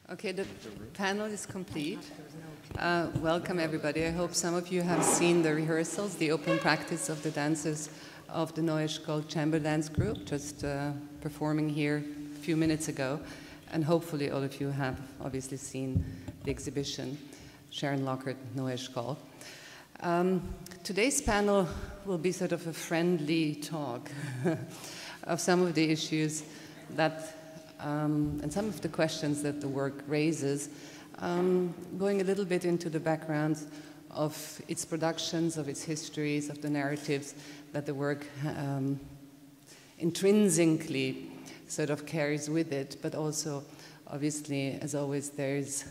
Okay, the panel is complete. Welcome, everybody. I hope some of you have seen the rehearsals, the open practice of the dancers of the Noa Eshkol Chamber Dance Group, just performing here a few minutes ago. And hopefully all of you have obviously seen the exhibition, Sharon Lockhart, Noa Eshkol. Today's panel will be sort of a friendly talk of some of the issues that and some of the questions that the work raises, going a little bit into the backgrounds of its productions, of its histories, of the narratives that the work intrinsically sort of carries with it, but also, obviously, as always, there's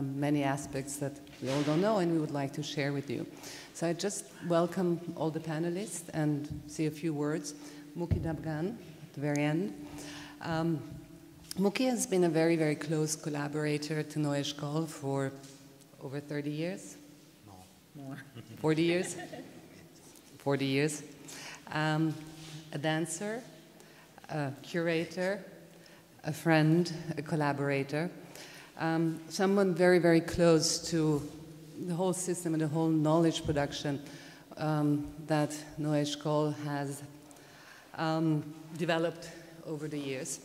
many aspects that we all don't know and we would like to share with you. So I just welcome all the panelists and say a few words. Mooky Dagan at the very end. Muki has been a very, very close collaborator to Noa Eshkol for over 30 years? No. More. 40 years? 40 years. A dancer, a curator, a friend, a collaborator, someone very, very close to the whole system and the whole knowledge production that Noa Eshkol has developed over the years.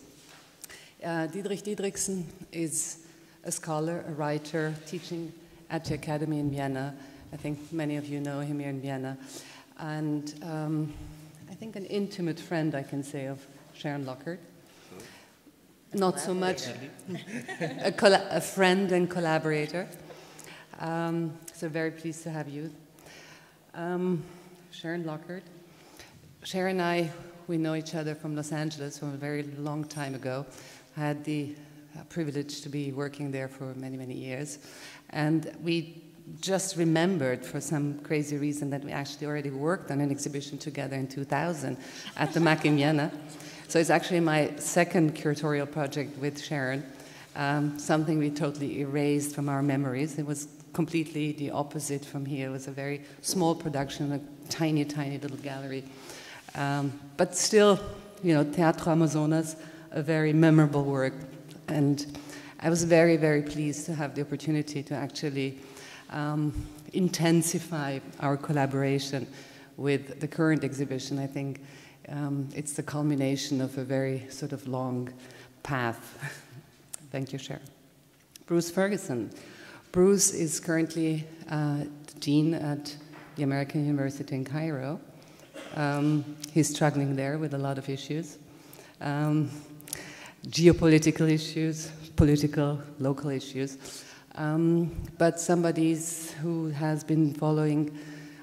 Diedrich Diedrichsen is a scholar, a writer, teaching at the Academy in Vienna. I think many of you know him here in Vienna. And I think an intimate friend, I can say, of Sharon Lockhart. Not so much a friend and collaborator. So very pleased to have you. Sharon Lockhart. Sharon and I, we know each other from Los Angeles from a very long time ago. I had the privilege to be working there for many, many years. And we just remembered, for some crazy reason, that we actually already worked on an exhibition together in 2000 at the Muki in Vienna. So it's actually my second curatorial project with Sharon, something we totally erased from our memories. It was completely the opposite from here. It was a very small production, a tiny, tiny little gallery. But still, you know, Teatro Amazonas, a very memorable work. And I was very, very pleased to have the opportunity to actually intensify our collaboration with the current exhibition. I think it's the culmination of a very sort of long path. Thank you, Sharon. Bruce Ferguson. Bruce is currently dean at the American University in Cairo. He's struggling there with a lot of issues. Geopolitical issues, political, local issues. But somebody who has been following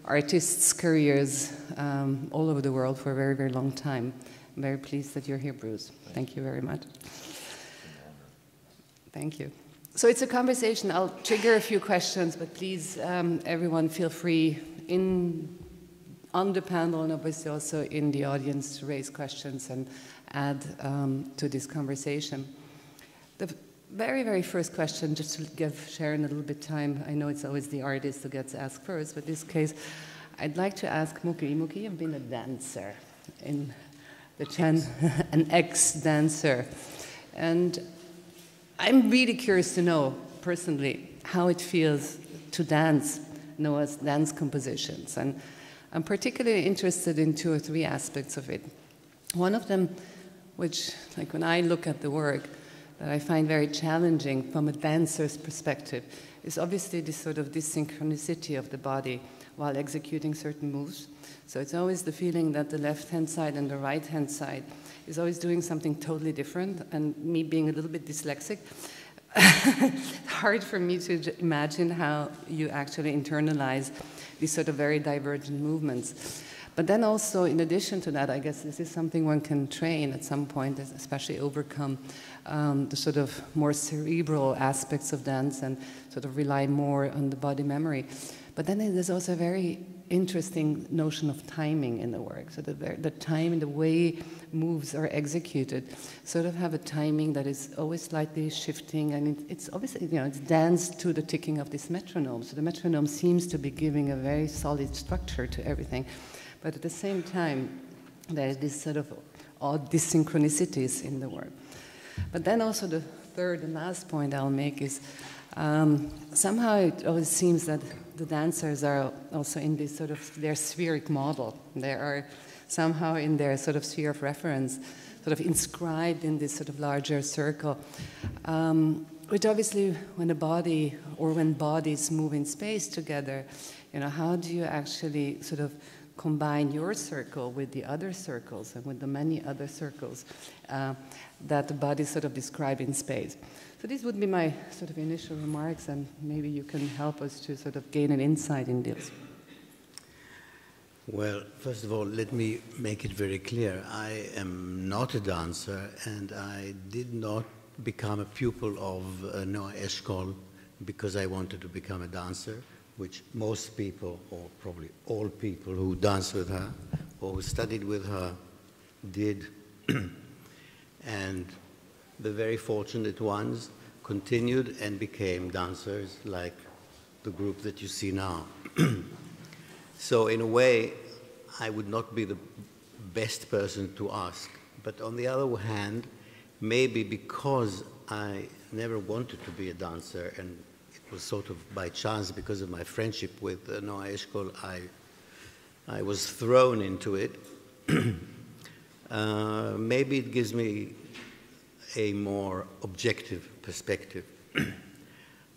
artists' careers all over the world for a very, very long time. I'm very pleased that you're here, Bruce. Thank you very much. Thank you. So it's a conversation. I'll trigger a few questions, but please, everyone, feel free on the panel and obviously also in the audience to raise questions and add to this conversation. The very, very first question, just to give Sharon a little bit time, I know it's always the artist who gets asked first, but in this case, I'd like to ask Muki. Muki, you've been a dancer in the an ex-dancer. And I'm really curious to know, personally, how it feels to dance Noa's dance compositions. And I'm particularly interested in 2 or 3 aspects of it. One of them, which, like when I look at the work, that I find very challenging from a dancer's perspective, is obviously this sort of synchronicity of the body while executing certain moves. So it's always the feeling that the left-hand side and the right-hand side is always doing something totally different, and me being a little bit dyslexic, hard for me to imagine how you actually internalize these sort of very divergent movements. But then also, in addition to that, I guess this is something one can train at some point, especially overcome the sort of more cerebral aspects of dance and sort of rely more on the body memory. But then there's also a very interesting notion of timing in the work. So the time and the way moves are executed sort of have a timing that is always slightly shifting, and it's obviously, you know, it's danced to the ticking of this metronome. So the metronome seems to be giving a very solid structure to everything. But at the same time, there is this sort of odd dysynchronicities in the work. But then also the third and last point I'll make is somehow it always seems that the dancers are also in this sort of their spheric model. They are somehow in their sort of sphere of reference, sort of inscribed in this sort of larger circle, which obviously when a body or when bodies move in space together, you know, how do you actually sort of combine your circle with the other circles and with the many other circles that the bodies sort of describe in space? So these would be my sort of initial remarks, and maybe you can help us to sort of gain an insight in this. Well, first of all, let me make it very clear. I am not a dancer, and I did not become a pupil of Noa Eshkol because I wanted to become a dancer, which most people, or probably all people who dance with her or who studied with her did. And the very fortunate ones continued and became dancers like the group that you see now. So in a way, I would not be the best person to ask. But on the other hand, maybe because I never wanted to be a dancer, and it was sort of by chance because of my friendship with Noa Eshkol, I was thrown into it. Maybe it gives me a more objective perspective.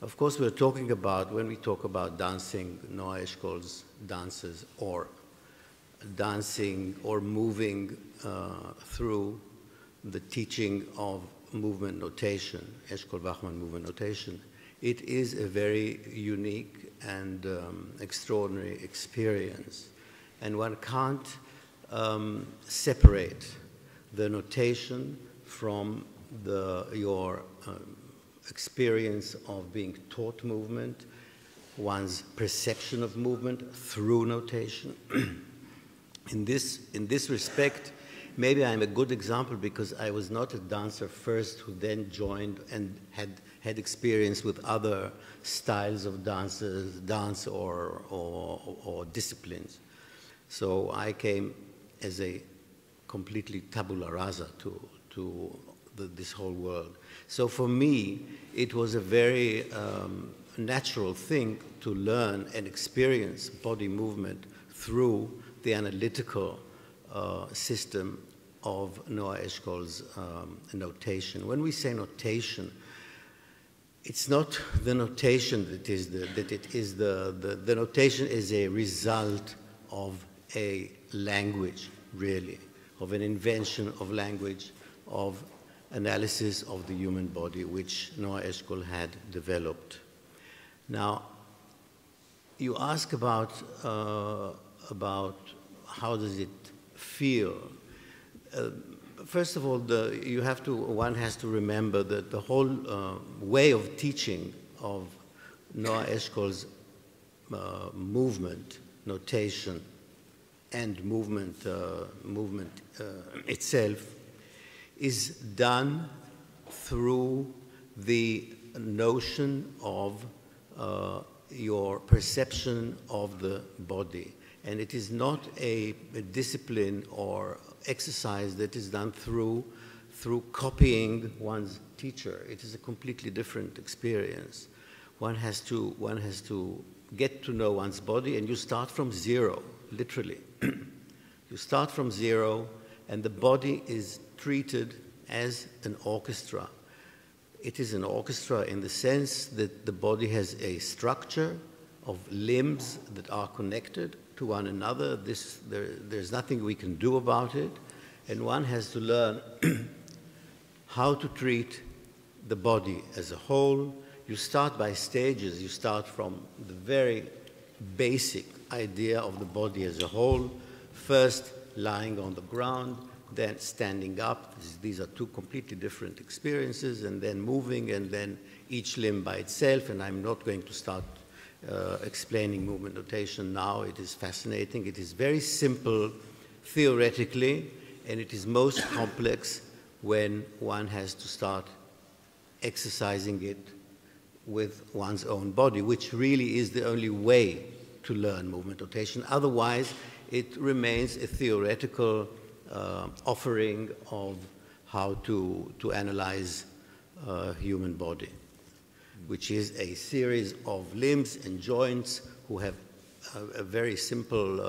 Of course, we're talking about, when we talk about dancing, Noa Eshkol's dances, or dancing or moving through the teaching of movement notation, Eshkol-Bachmann movement notation, it is a very unique and extraordinary experience. And one can't separate the notation from your experience of being taught movement, one's perception of movement through notation. In this respect, maybe I'm a good example because I was not a dancer first who then joined and had experience with other styles of dance or disciplines. So I came as a completely tabula rasa to this whole world. So for me, it was a very natural thing to learn and experience body movement through the analytical system of Noa Eshkol's notation. When we say notation, it's not the notation the notation is a result of a language, really, of an invention of language, of analysis of the human body, which Noa Eshkol had developed. Now, you ask about how does it feel. First of all, one has to remember that the whole way of teaching of Noa Eshkol's movement, notation, and movement itself is done through the notion of your perception of the body. And it is not a discipline or exercise that is done through copying one's teacher. It is a completely different experience. One has to get to know one's body, and you start from zero, literally. You start from zero, and the body is treated as an orchestra. It is an orchestra in the sense that the body has a structure of limbs that are connected to one another. There's nothing we can do about it, and one has to learn how to treat the body as a whole. You start by stages. You start from the very basic idea of the body as a whole, first lying on the ground, then standing up. These are two completely different experiences, and then moving, and then each limb by itself. And I'm not going to start explaining movement notation now. It is fascinating. It is very simple theoretically, and it is most complex when one has to start exercising it with one's own body, which really is the only way to learn movement notation. Otherwise, it remains a theoretical offering of how to analyze human body, which is a series of limbs and joints who have a very simple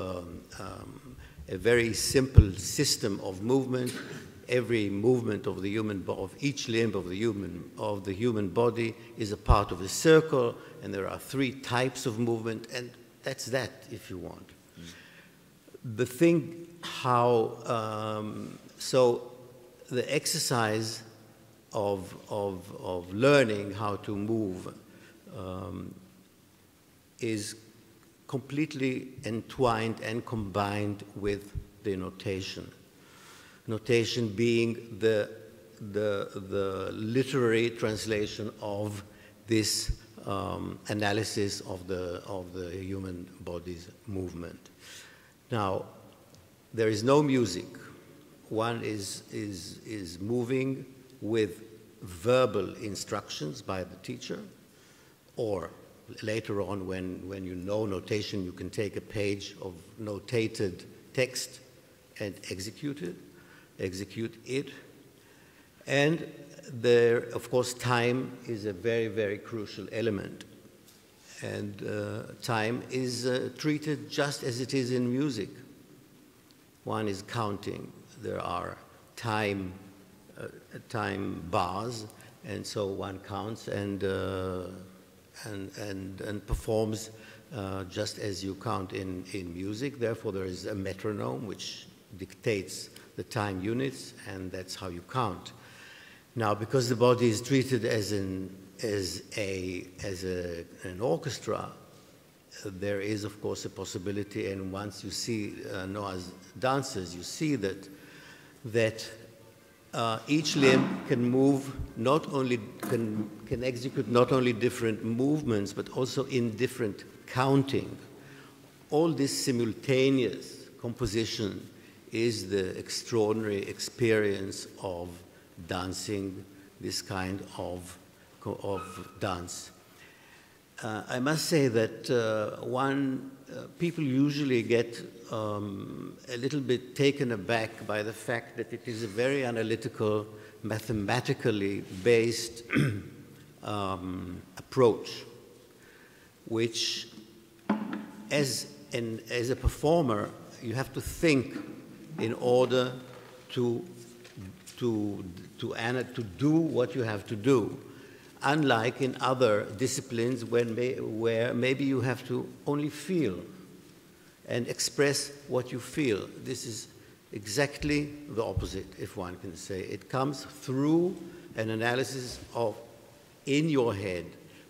system of movement. Every movement of the of each limb of the human body is a part of a circle, and there are 3 types of movement, and that's that, if you want. The thing so the exercise of learning how to move is completely entwined and combined with the notation. Notation being the literary translation of this analysis of the human body's movement. Now, there is no music. One is moving with verbal instructions by the teacher, or later on, when you know notation, you can take a page of notated text and execute it. And there, of course, time is a very, very crucial element. And time is treated just as it is in music. One is counting. There are time bars, and so one counts and performs just as you count in music. Therefore, there is a metronome which dictates the time units, and that's how you count. Now, because the body is treated as an orchestra, there is, of course, a possibility, and once you see Noa's dances, you see that each limb can move can execute not only different movements, but also in different counting. All this simultaneous composition is the extraordinary experience of dancing, this kind of dance. I must say that people usually get a little bit taken aback by the fact that it is a very analytical, mathematically based approach, which, as a performer, you have to think in order to do what you have to do. Unlike in other disciplines where maybe you have to only feel and express what you feel. This is exactly the opposite, if one can say. It comes through an analysis in your head.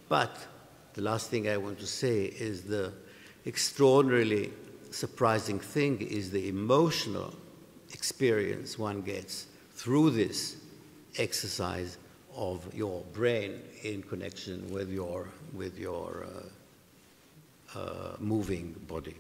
But the last thing I want to say is the extraordinarily surprising thing is the emotional experience one gets through this exercise of your brain in connection with your moving body.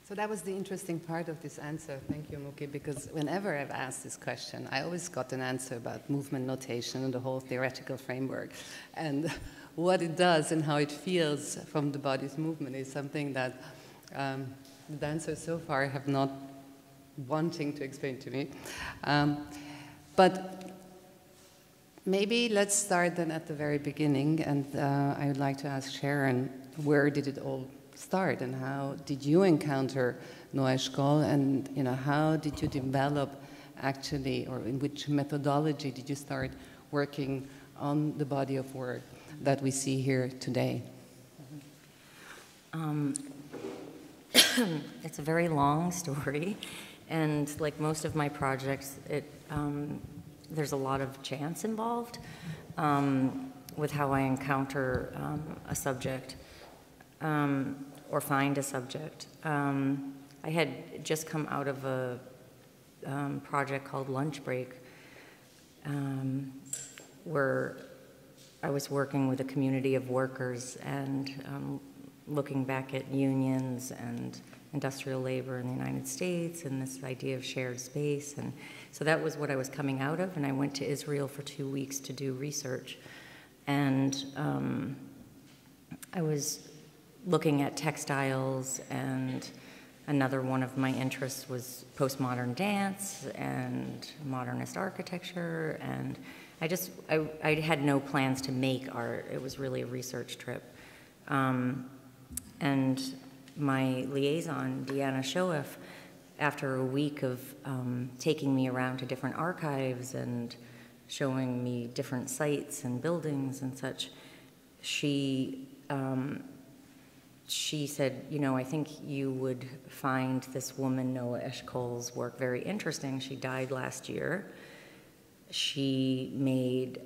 So that was the interesting part of this answer. Thank you, Muki, because whenever I've asked this question, I always got an answer about movement notation and the whole theoretical framework. And what it does and how it feels from the body's movement is something that the dancers so far have not wanting to explain to me. But maybe let's start then at the very beginning, and I would like to ask Sharon, where did it all start, and how did you encounter Noa Eshkol, and how did you develop actually, or in which methodology did you start working on the body of work that we see here today? It's a very long story, and like most of my projects, there's a lot of chance involved with how I encounter a subject or find a subject. I had just come out of a project called Lunch Break, where I was working with a community of workers and looking back at unions and industrial labor in the United States and this idea of shared space. And so that was what I was coming out of, and I went to Israel for 2 weeks to do research. And I was looking at textiles, and another one of my interests was postmodern dance and modernist architecture, and I had no plans to make art. It was really a research trip. And my liaison, Deanna Shoef, after a week of taking me around to different archives and showing me different sites and buildings and such, she said, you know, I think you would find this woman, Noa Eshkol's work very interesting. She died last year. She made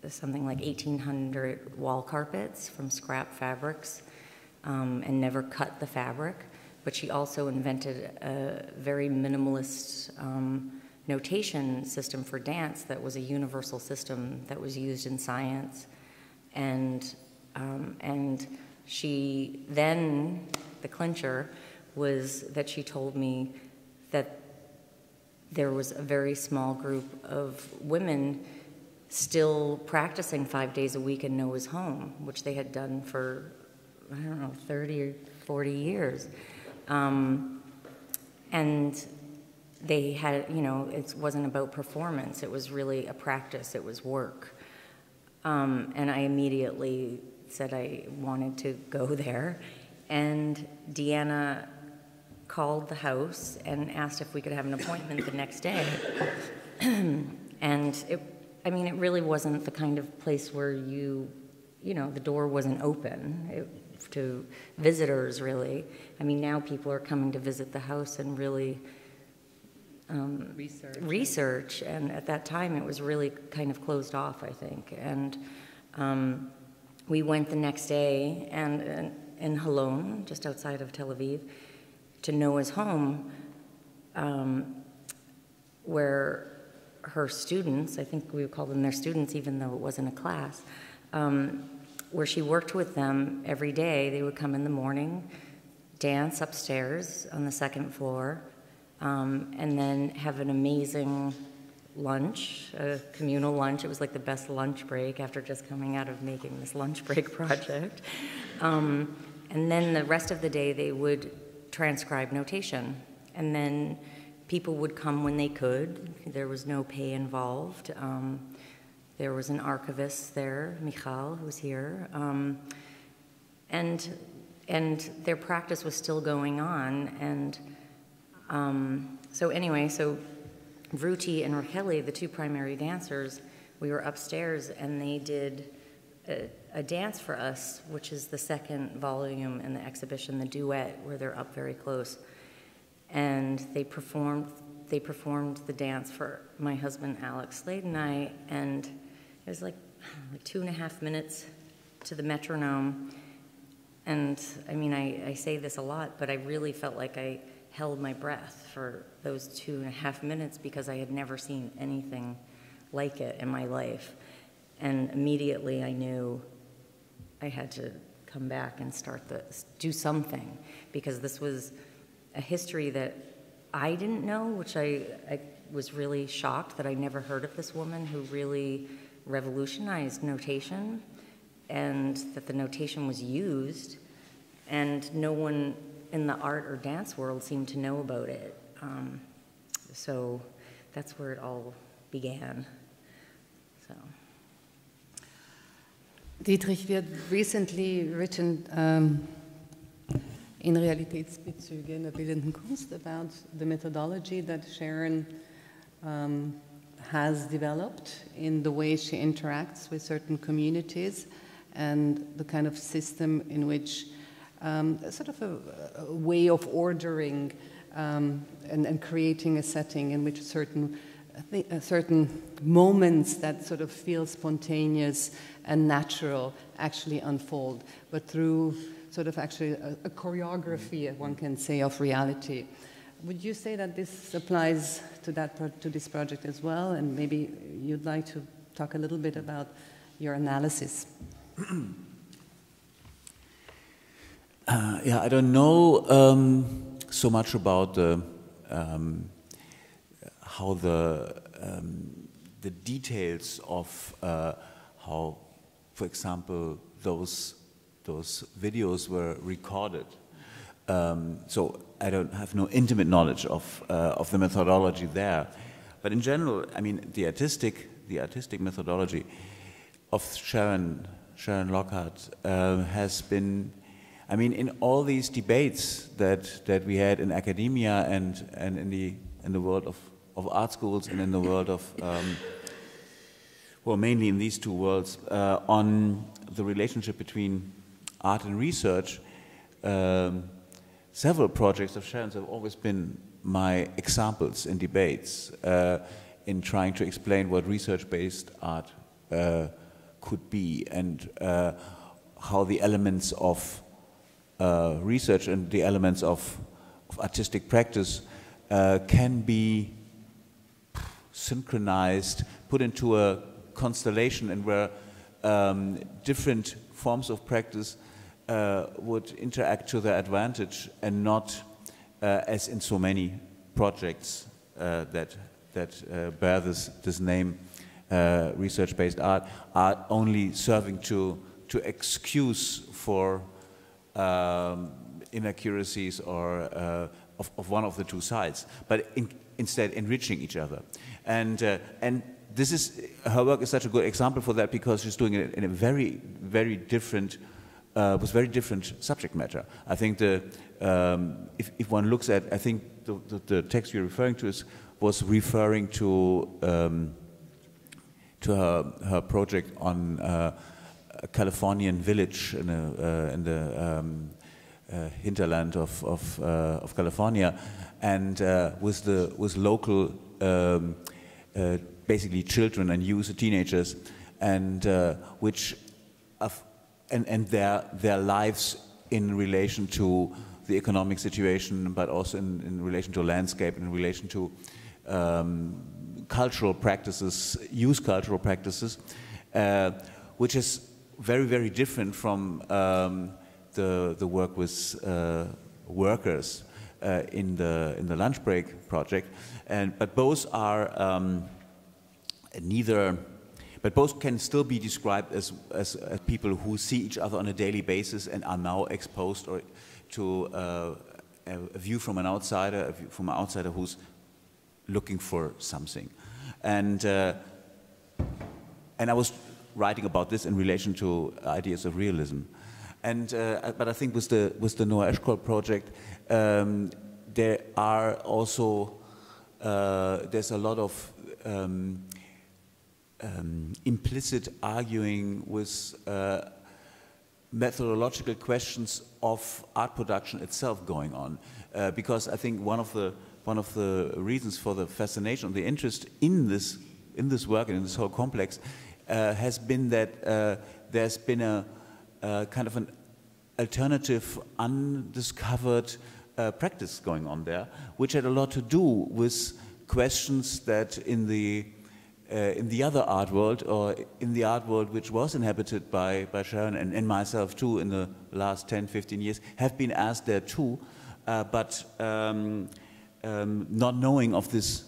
something like 1,800 wall carpets from scrap fabrics and never cut the fabric. But she also invented a very minimalist notation system for dance that was a universal system that was used in science. And she then, the clincher, was that she told me that there was a very small group of women still practicing 5 days a week in Noah's home, which they had done for, I don't know, 30 or 40 years. And they had, you know, it wasn't about performance. It was really a practice. It was work. And I immediately said I wanted to go there. And Deanna called the house and asked if we could have an appointment the next day. And I mean, it really wasn't the kind of place where you know, the door wasn't open to visitors, really. I mean, now people are coming to visit the house and really research. And at that time, it was really kind of closed off, I think. And we went the next day and in Holon, just outside of Tel Aviv, to Noah's home, where her students, I think we would call them their students even though it wasn't a class, where she worked with them every day. They would come in the morning, dance upstairs on the second floor, and then have an amazing lunch, a communal lunch. It was like the best lunch break after just coming out of making this lunch break project. And then the rest of the day they would transcribe notation. And then people would come when they could. There was no pay involved. There was an archivist there, Michal, who was here. And their practice was still going on. And so anyway, so Vruti and Racheli, the two primary dancers, we were upstairs and they did a dance for us, which is the second volume in the exhibition, the duet, where they're up very close. And they performed the dance for my husband Alex Slade and I, and it was like 2.5 minutes to the metronome. And I mean, I say this a lot, but I really felt like I held my breath for those 2.5 minutes because I had never seen anything like it in my life. And immediately I knew I had to come back and do something, because this was a history that I didn't know, which I was really shocked that I never heard of this woman who really revolutionized notation, and that the notation was used, and no one in the art or dance world seemed to know about it. So that's where it all began. So. Diedrich, we had recently written in Realitätsbezüge in der Bildenden Kunst about the methodology that Sharon has developed in the way she interacts with certain communities, and the kind of system in which sort of a way of ordering and creating a setting in which certain moments that sort of feel spontaneous and natural actually unfold, but through sort of actually a choreography, one can say, of reality. Would you say that this applies to this project as well? And maybe you'd like to talk a little bit about your analysis. Yeah, I don't know so much about how the details of how, for example, those videos were recorded. So I don't have no intimate knowledge of the methodology there. but in general, I mean, the artistic methodology of Sharon Lockhart has been, I mean, in all these debates that we had in academia and in the world of art schools and in the world of, well, mainly in these two worlds, on the relationship between art and research, several projects of Sharon's have always been my examples in debates in trying to explain what research-based art could be, and how the elements of research and the elements of artistic practice can be synchronized, put into a constellation, and where different forms of practice would interact to their advantage, and not as in so many projects that bear this name, research-based art, are only serving to excuse for inaccuracies or of one of the two sides, but instead enriching each other. And this is, her work is such a good example for that, because she's doing it in a very, very different, with very different subject matter. I think if one looks at, I think the text you're referring to was referring to her project on a Californian village in the hinterland of California, and with local basically children and youth, teenagers, and their lives in relation to the economic situation, but also in relation to landscape, in relation to cultural practices, youth cultural practices, which is very, very different from the work with workers in the lunch break project, but both are but both can still be described as people who see each other on a daily basis and are now exposed to a view from an outsider, who's looking for something, and I was writing about this in relation to ideas of realism, but I think with the Noa Eshkol project, there are also there's a lot of implicit arguing with methodological questions of art production itself going on, because I think one of the reasons for the fascination, the interest in this work and in this whole complex has been that there's been a kind of an alternative, undiscovered practice going on there, which had a lot to do with questions that in the other art world, or in the art world which was inhabited by Sharon and myself too in the last 10, 15 years, have been asked there too, but not knowing of these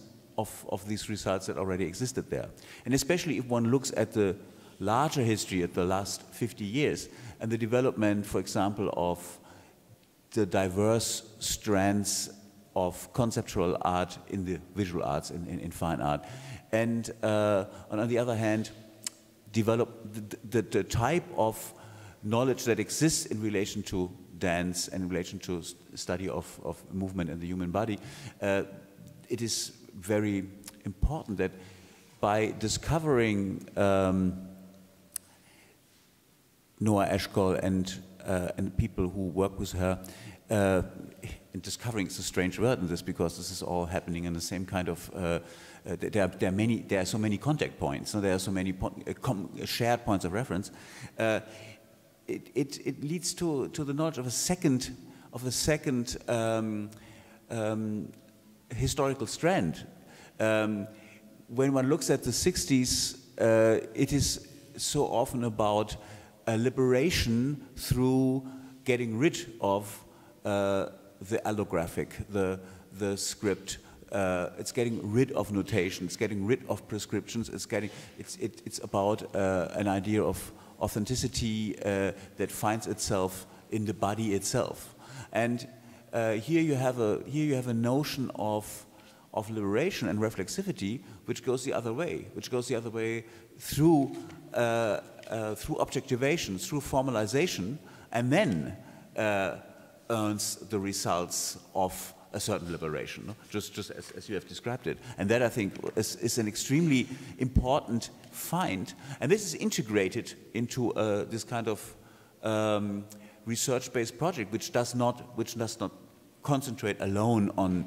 results that already existed there. And especially if one looks at the larger history at the last 50 years and the development, for example, of the diverse strands of conceptual art in the visual arts, in fine art, and on the other hand, develop the type of knowledge that exists in relation to dance and in relation to study of movement in the human body, it is very important that by discovering Noa Eshkol and people who work with her, and discovering is a strange word in this, because this is all happening in the same kind of there are so many contact points, so there are so many shared points of reference. It leads to the knowledge of a second historical strand. When one looks at the 60s, it is so often about a liberation through getting rid of the allographic, the script. It's getting rid of notation. It's getting rid of prescriptions. It's about an idea of authenticity that finds itself in the body itself. And here you have a notion of of liberation and reflexivity, which goes the other way, through through objectivation, through formalization, and then earns the results of a certain liberation, no? just as you have described it. And that, I think, is an extremely important find. And this is integrated into this kind of research-based project, which does not concentrate alone on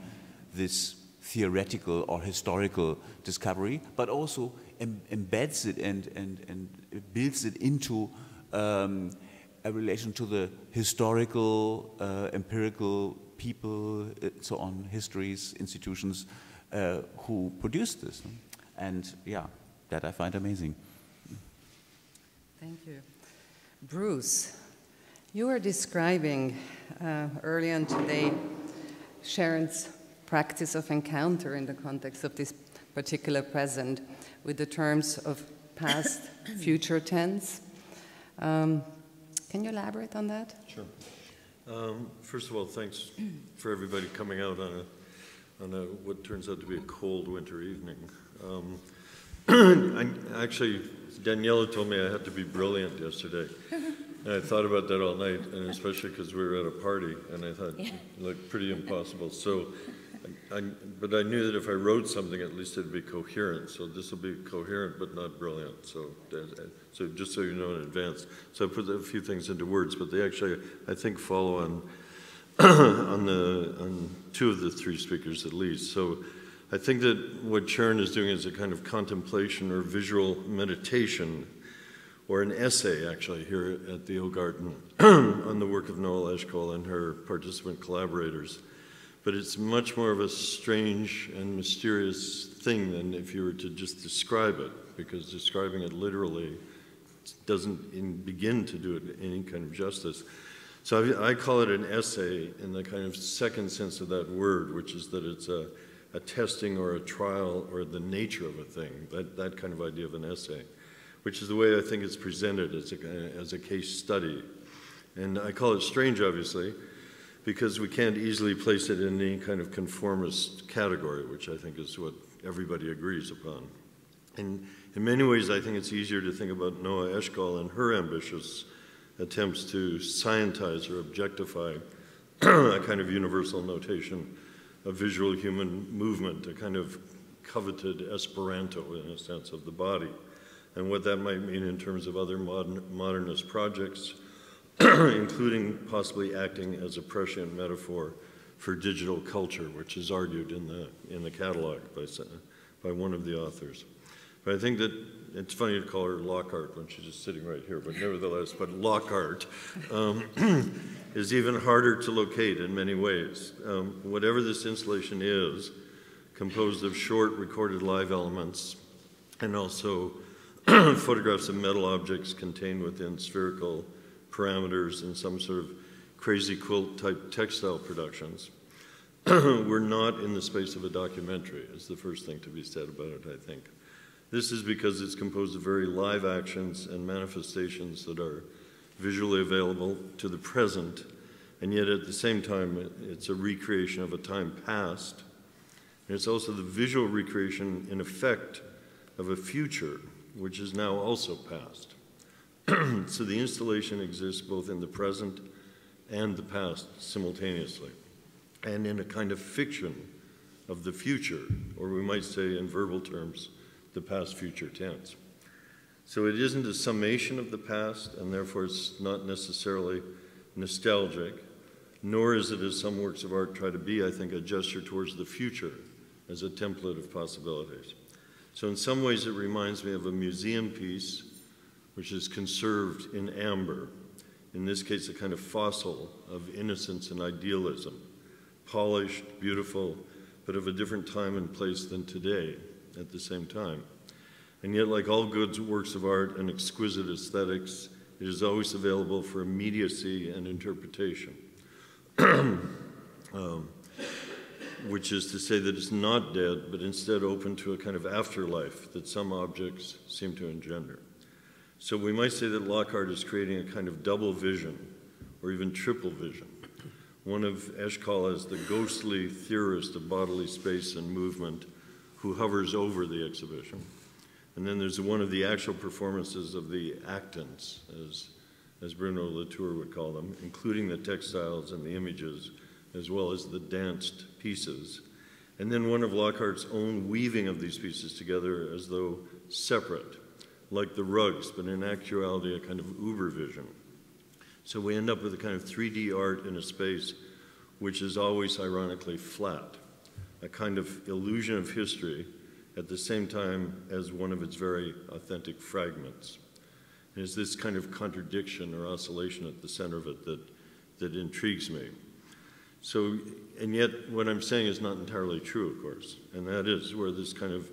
this theoretical or historical discovery, but also embeds it and builds it into a relation to the historical, empirical people, so on, histories, institutions who produced this. And yeah, that I find amazing. Thank you. Bruce, you were describing earlier on today Sharon's practice of encounter in the context of this particular present with the terms of past, future tense. Can you elaborate on that? Sure. First of all, thanks for everybody coming out on a what turns out to be a cold winter evening. Actually, Daniela told me I had to be brilliant yesterday. And I thought about that all night, and especially because we were at a party, and I thought it looked pretty impossible. So, but I knew that if I wrote something, at least it'd be coherent. So this will be coherent, but not brilliant. So just so you know in advance. So I put a few things into words, but they actually, I think, follow on on two of the three speakers at least. So I think that what Sharon is doing is a kind of contemplation or visual meditation, or an essay, actually, here at the Augarten on the work of Noa Eshkol and her participant collaborators. But it's much more of a strange and mysterious thing than if you were to just describe it, because describing it literally doesn't begin to do it any kind of justice. So I call it an essay in the kind of second sense of that word, which is that it's a testing or a trial or the nature of a thing, that kind of idea of an essay, which is the way I think it's presented as a case study. And I call it strange, obviously, because we can't easily place it in any kind of conformist category, which I think is what everybody agrees upon. And in many ways, I think it's easier to think about Noa Eshkol and her ambitious attempts to scientize or objectify a kind of universal notation of visual human movement, a kind of coveted Esperanto, in a sense, of the body, and what that might mean in terms of other modernist projects, including possibly acting as a prescient metaphor for digital culture, which is argued in the catalog by one of the authors. But I think that it's funny to call her Lockhart when she's just sitting right here, but nevertheless, but Lockhart is even harder to locate in many ways. Whatever this installation is, composed of short recorded live elements and also photographs of metal objects contained within spherical parameters and some sort of crazy quilt type textile productions. We're not in the space of a documentary, is the first thing to be said about it, I think. This is because it's composed of very live actions and manifestations that are visually available to the present, and yet at the same time it's a recreation of a time past. And it's also the visual recreation, in effect, of a future, which is now also past. So the installation exists both in the present and the past simultaneously, and in a kind of fiction of the future, or we might say in verbal terms, the past-future tense. So it isn't a summation of the past, and therefore it's not necessarily nostalgic, nor is it, as some works of art try to be, I think, a gesture towards the future as a template of possibilities. So in some ways it reminds me of a museum piece which is conserved in amber, in this case a kind of fossil of innocence and idealism, polished, beautiful, but of a different time and place than today at the same time. And yet, like all good works of art and exquisite aesthetics, it is always available for immediacy and interpretation, which is to say that it's not dead, but instead open to a kind of afterlife that some objects seem to engender. So we might say that Lockhart is creating a kind of double vision, or even triple vision. one of Eshkol as the ghostly theorist of bodily space and movement who hovers over the exhibition. And then there's one of the actual performances of the actants, as Bruno Latour would call them, including the textiles and the images, as well as the danced pieces. And then one of Lockhart's own weaving of these pieces together as though separate, like the rugs, but in actuality a kind of uber vision. So we end up with a kind of 3D art in a space which is always ironically flat, a kind of illusion of history at the same time as one of its very authentic fragments. And it's this kind of contradiction or oscillation at the center of it that intrigues me. So, and yet what I'm saying is not entirely true, of course, and that is where this kind of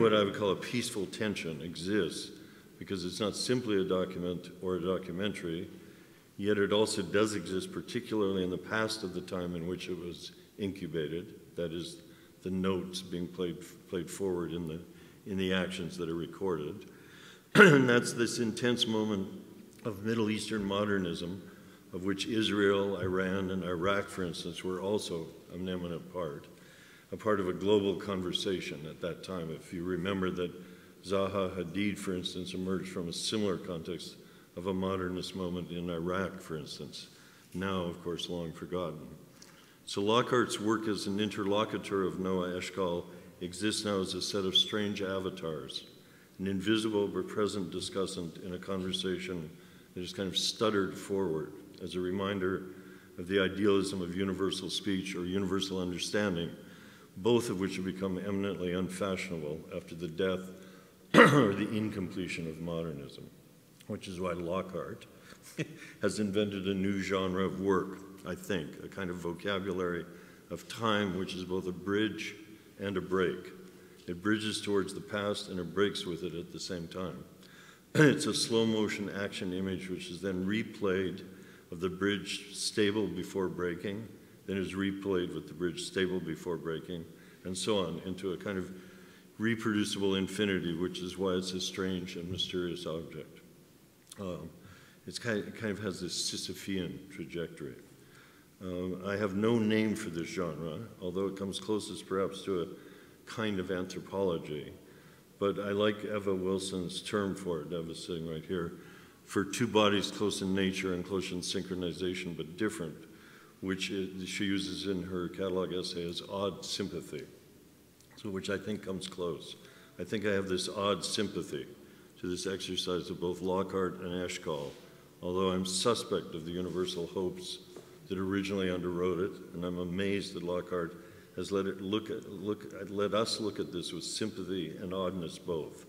what I would call a peaceful tension exists, because it's not simply a document or a documentary, yet it also does exist, particularly in the past of the time in which it was incubated, that is, the notes being played forward in the actions that are recorded. And that's this intense moment of Middle Eastern modernism, of which Israel, Iran, and Iraq, for instance, were also an eminent part, a part of a global conversation at that time. If you remember that Zaha Hadid, for instance, emerged from a similar context of a modernist moment in Iraq, for instance, now, of course, long forgotten. So Lockhart's work as an interlocutor of Noa Eshkol exists now as a set of strange avatars, an invisible but present discussant in a conversation that is kind of stuttered forward as a reminder of the idealism of universal speech or universal understanding, both of which have become eminently unfashionable after the death or the incompletion of modernism, which is why Lockhart has invented a new genre of work, I think, a kind of vocabulary of time which is both a bridge and a break. It bridges towards the past and it breaks with it at the same time. It's a slow motion action image which is then replayed of the bridge stable before breaking, then is replayed with the bridge stable before breaking, and so on, into a kind of reproducible infinity, which is why it's a strange and mysterious object. It kind of has this Sisyphean trajectory. I have no name for this genre, although it comes closest perhaps to a kind of anthropology, but I like Eva Wilson's term for it. Eva's sitting right here, for two bodies close in nature and close in synchronization but different, which she uses in her catalog essay as odd sympathy, so which I think comes close. I think I have this odd sympathy to this exercise of both Lockhart and Eshkol, although I'm suspect of the universal hopes that originally underwrote it, and I'm amazed that Lockhart has let us look at this with sympathy and oddness both.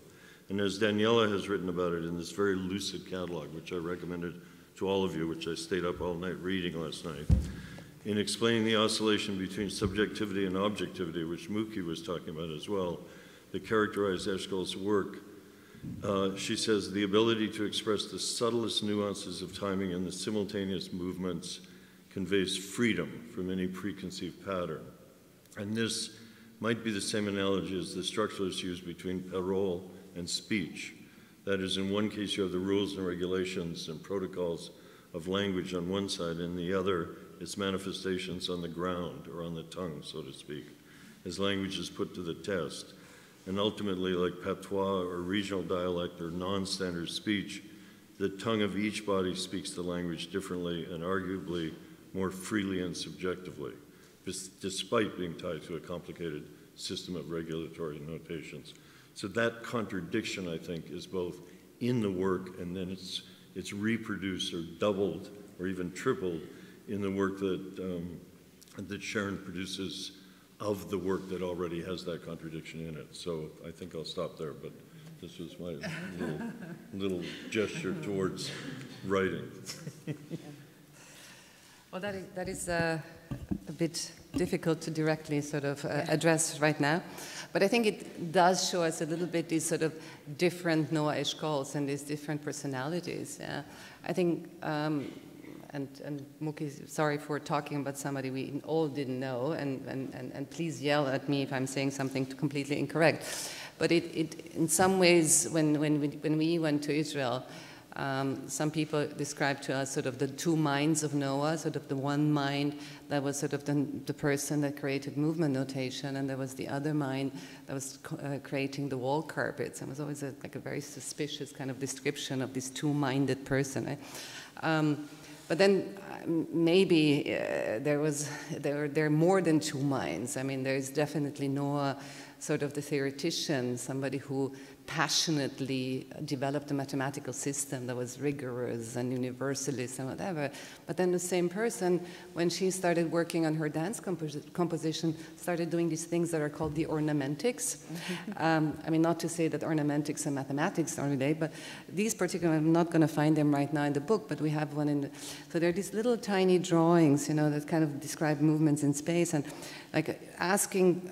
And as Daniela has written about it in this very lucid catalog, which I recommended to all of you, which I stayed up all night reading last night, in explaining the oscillation between subjectivity and objectivity, which Muki was talking about as well, that characterized Eshkol's work, she says, the ability to express the subtlest nuances of timing and the simultaneous movements conveys freedom from any preconceived pattern. And this might be the same analogy as the structuralists use between parole and speech. That is, in one case you have the rules and regulations and protocols of language on one side, and the other, its manifestations on the ground or on the tongue, so to speak, as language is put to the test. And ultimately, like patois or regional dialect or non-standard speech, the tongue of each body speaks the language differently and arguably more freely and subjectively, despite being tied to a complicated system of regulatory notations. So that contradiction, I think, is both in the work and then it's reproduced or doubled or even tripled in the work that Sharon produces of the work that already has that contradiction in it. So I think I'll stop there, but this was my little gesture towards writing. Well, that is a bit difficult to directly sort of address right now, but I think it does show us a little bit these sort of different Noa Eshkols and these different personalities. I think, and Muki, sorry for talking about somebody we all didn't know, and please yell at me if I'm saying something completely incorrect. But it in some ways, when we went to Israel, Some people describe to us sort of the two minds of Noa, sort of the one mind that was sort of the person that created movement notation, and there was the other mind that was creating the wall carpets. And it was always like a very suspicious kind of description of this two-minded person. Right? But then maybe there are more than two minds. I mean, there's definitely Noa, sort of the theoretician, somebody who passionately developed a mathematical system that was rigorous and universalist and whatever. But then the same person, when she started working on her dance composition, started doing these things that are called the ornamentics. I mean, not to say that ornamentics and mathematics are related, but these particular, I'm not going to find them right now in the book, but we have one in the, so there are these little tiny drawings, you know, that kind of describe movements in space, and like asking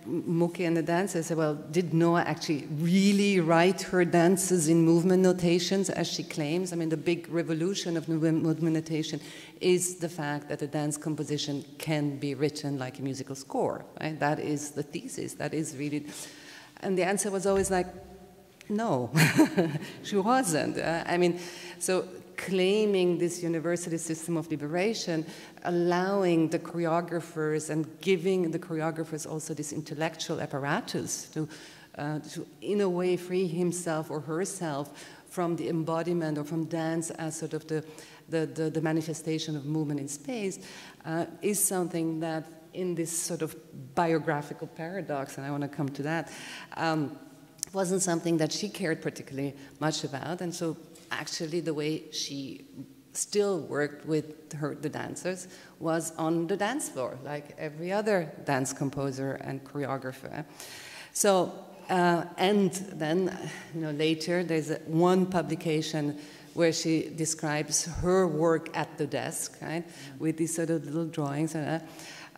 Muki and the dancers said, well, did Noa actually really write her dances in movement notations as she claims? I mean, the big revolution of movement notation is the fact that a dance composition can be written like a musical score, right? That is the thesis, that is really, and the answer was always like, no, she wasn't. I mean, so claiming this universalist system of liberation, allowing the choreographers and giving the choreographers also this intellectual apparatus to in a way free himself or herself from the embodiment or from dance as sort of the manifestation of movement in space is something that in this sort of biographical paradox, and I want to come to that, wasn't something that she cared particularly much about. And so actually the way she still worked with the dancers was on the dance floor, like every other dance composer and choreographer. So, and then, you know, later there's one publication where she describes her work at the desk, right, with these sort of little drawings that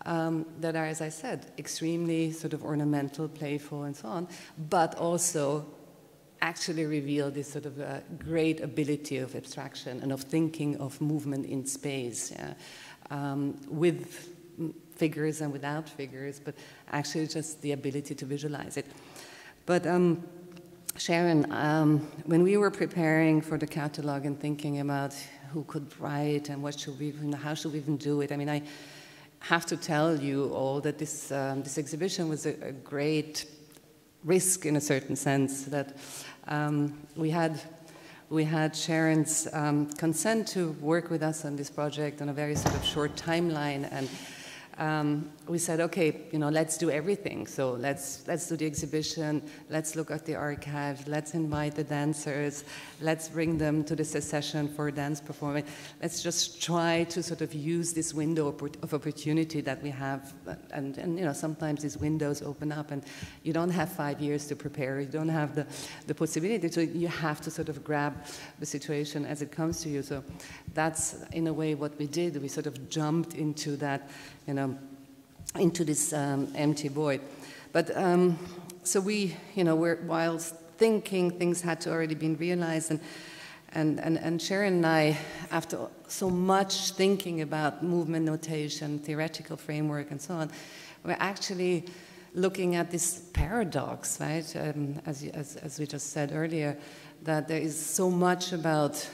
are, as I said, extremely sort of ornamental, playful, and so on, but also actually reveal this sort of great ability of abstraction and of thinking of movement in space, with figures and without figures, but actually just the ability to visualize it. But Sharon, when we were preparing for the catalog and thinking about who could write and what should we, how should we even do it, I mean, I have to tell you all that this exhibition was a great risk in a certain sense, that we had Sharon's consent to work with us on this project on a very sort of short timeline, and we said, okay, you know, let's do everything. So let's do the exhibition, let's look at the archive, let's invite the dancers, let's bring them to the session for dance performance. Let's just try to sort of use this window of opportunity that we have, and you know, sometimes these windows open up and you don't have 5 years to prepare, you don't have the possibility, so you have to sort of grab the situation as it comes to you. So that's in a way what we did. We sort of jumped into that, you know, into this empty void. But so we, you know, whilst thinking, things had to already been realized, and Sharon and I, after so much thinking about movement notation, theoretical framework, and so on, we're actually looking at this paradox, right? As we just said earlier, that there is so much about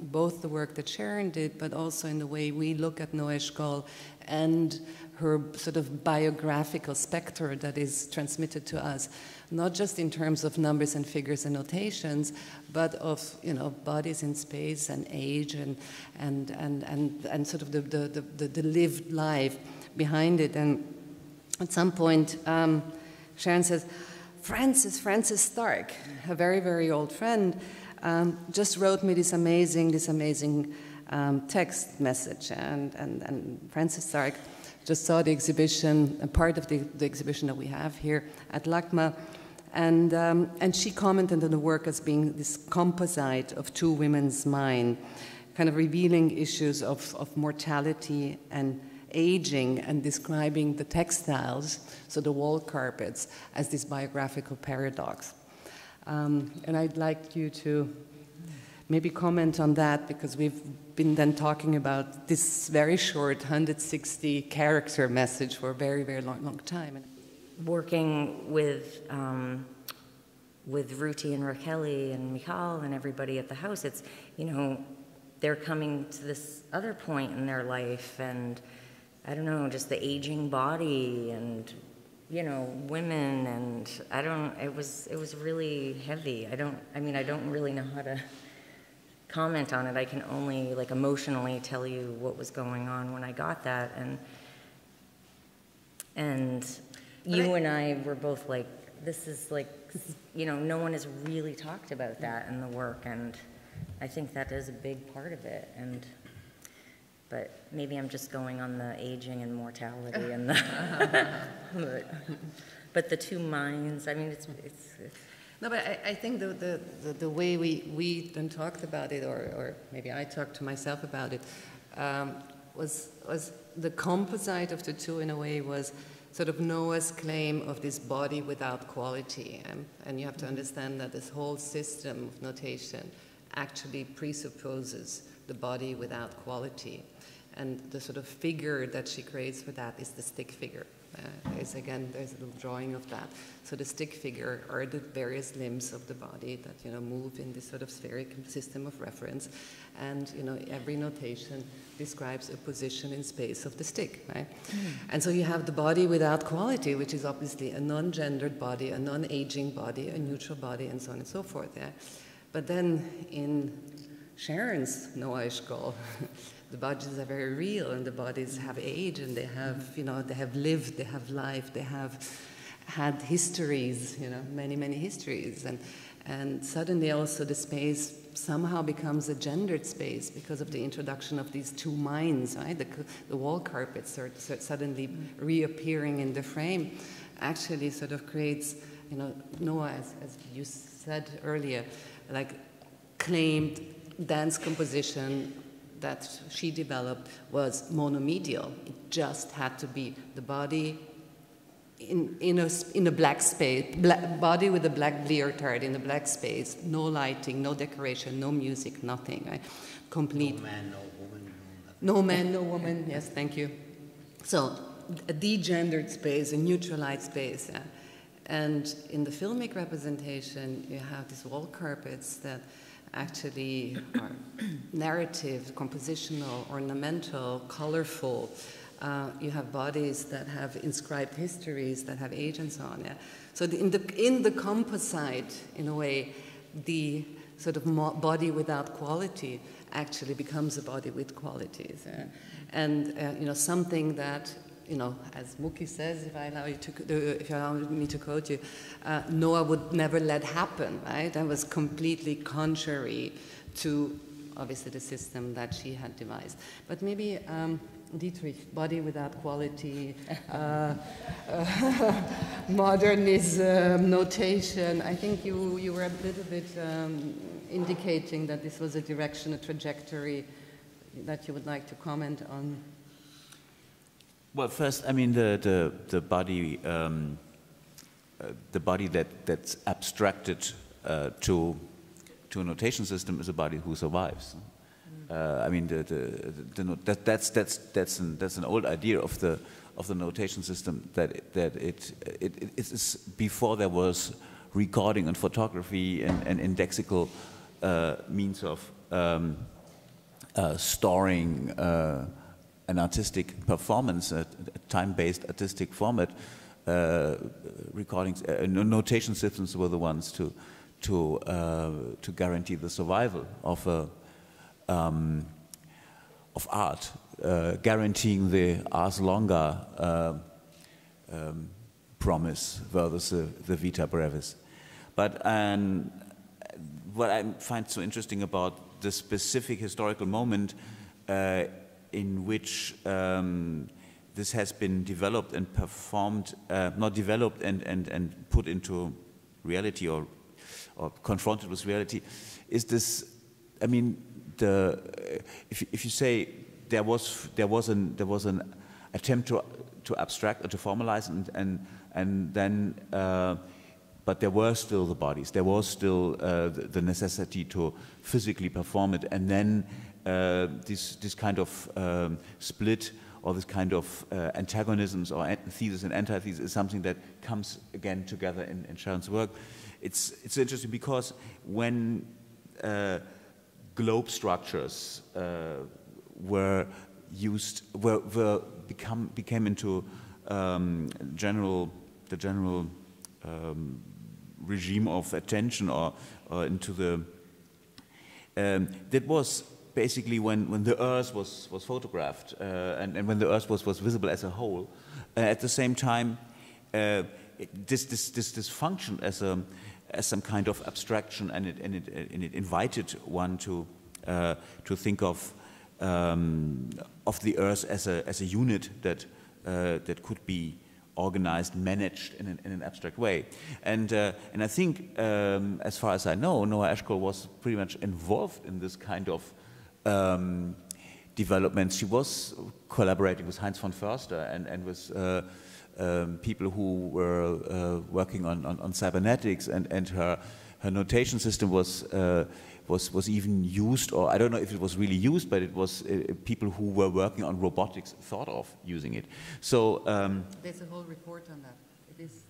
both the work that Sharon did, but also in the way we look at Noa Eshkol and her sort of biographical spectre that is transmitted to us, not just in terms of numbers and figures and notations, but of, you know, bodies in space and age and sort of the lived life behind it. And at some point, Sharon says, Francis Stark, a very, very old friend, just wrote me this amazing text message, and Francis Stark just saw the exhibition, a part of the exhibition that we have here at LACMA, and she commented on the work as being this composite of two women's mind, kind of revealing issues of mortality and aging, and describing the textiles, so the wall carpets, as this biographical paradox. And I'd like you to maybe comment on that, because we've been then talking about this very short 160 character message for a very, very long time. Working with with Ruti and Raquel and Michal and everybody at the house, it's, you know, they're coming to this other point in their life, and I don't know, just the aging body and, you know, women, and it was really heavy. I don't really know how to comment on it. I can only, like, emotionally tell you what was going on when I got that, and you and I were both like, this is like, you know, no one has really talked about that in the work, and I think that is a big part of it. But maybe I'm just going on the aging and mortality and the, but the two minds. I mean, it's no, but I think the way we then talked about it, or maybe I talked to myself about it, was the composite of the two in a way was sort of Noah's claim of this body without quality, and you have to understand that this whole system of notation actually presupposes the body without quality. And the sort of figure that she creates for that is the stick figure. There's a little drawing of that. So the stick figure are the various limbs of the body that, you know, move in this sort of spheric system of reference. And, you know, every notation describes a position in space of the stick, right? And so you have the body without quality, which is obviously a non-gendered body, a non-aging body, a neutral body, and so on and so forth. Yeah? But then in Sharon's Noa Eshkol, the bodies are very real, and the bodies have age, and they have, you know, they have lived, they have life, they have had histories, you know, many, many histories. And suddenly also the space somehow becomes a gendered space because of the introduction of these two minds, right? The wall carpets are suddenly reappearing in the frame, actually sort of creates, you know, Noa, as you said earlier, like claimed dance composition that she developed was monomedial. It just had to be the body in a black space, body with a black leotard in a black space, no lighting, no decoration, no music, nothing, right? Complete. No man, no woman. No man, no woman, yes, thank you. So a degendered space, a neutralized space. Yeah? And in the filmic representation, you have these wall carpets that actually are narrative, compositional, ornamental, colorful. You have bodies that have inscribed histories, that have agents on it. So in the composite, in a way, the sort of body without quality actually becomes a body with qualities. And you know, something that, you know, as Muki says, if you allow me to quote you, Noah would never let happen, right? That was completely contrary to, obviously, the system that she had devised. But maybe, Diedrich, body without quality, modernism, notation. I think you were a little bit indicating that this was a direction, a trajectory that you would like to comment on. Well, first, I mean the body that's abstracted to a notation system is a body who survives. I mean that's an old idea of the notation system, that it is before there was recording and photography and indexical means of storing an artistic performance, a time-based artistic format. Recordings, notation systems were the ones to guarantee the survival of art, guaranteeing the ars longa promise versus the vita brevis. But what I find so interesting about the specific historical moment in which this has been developed and performed, not developed and put into reality or confronted with reality, is this. I mean, if you say there was an attempt to abstract or to formalize and then. But there were still the bodies. There was still the necessity to physically perform it, and then this kind of split or this kind of antagonisms or thesis and antithesis is something that comes again together in Sharon's work. It's interesting because when globe structures became into the general regime of attention or into the that was basically when the Earth was photographed and when the Earth was visible as a whole. At the same time, this functioned as some kind of abstraction, and it invited one to think of the Earth as a unit that could be organized, managed in an abstract way, and I think, as far as I know, Noa Eshkol was pretty much involved in this kind of development. She was collaborating with Heinz von Förster and with people who were working on cybernetics, and her notation system was even used, or I don't know if it was really used, but it was people who were working on robotics thought of using it. So there's a whole report on that. It is.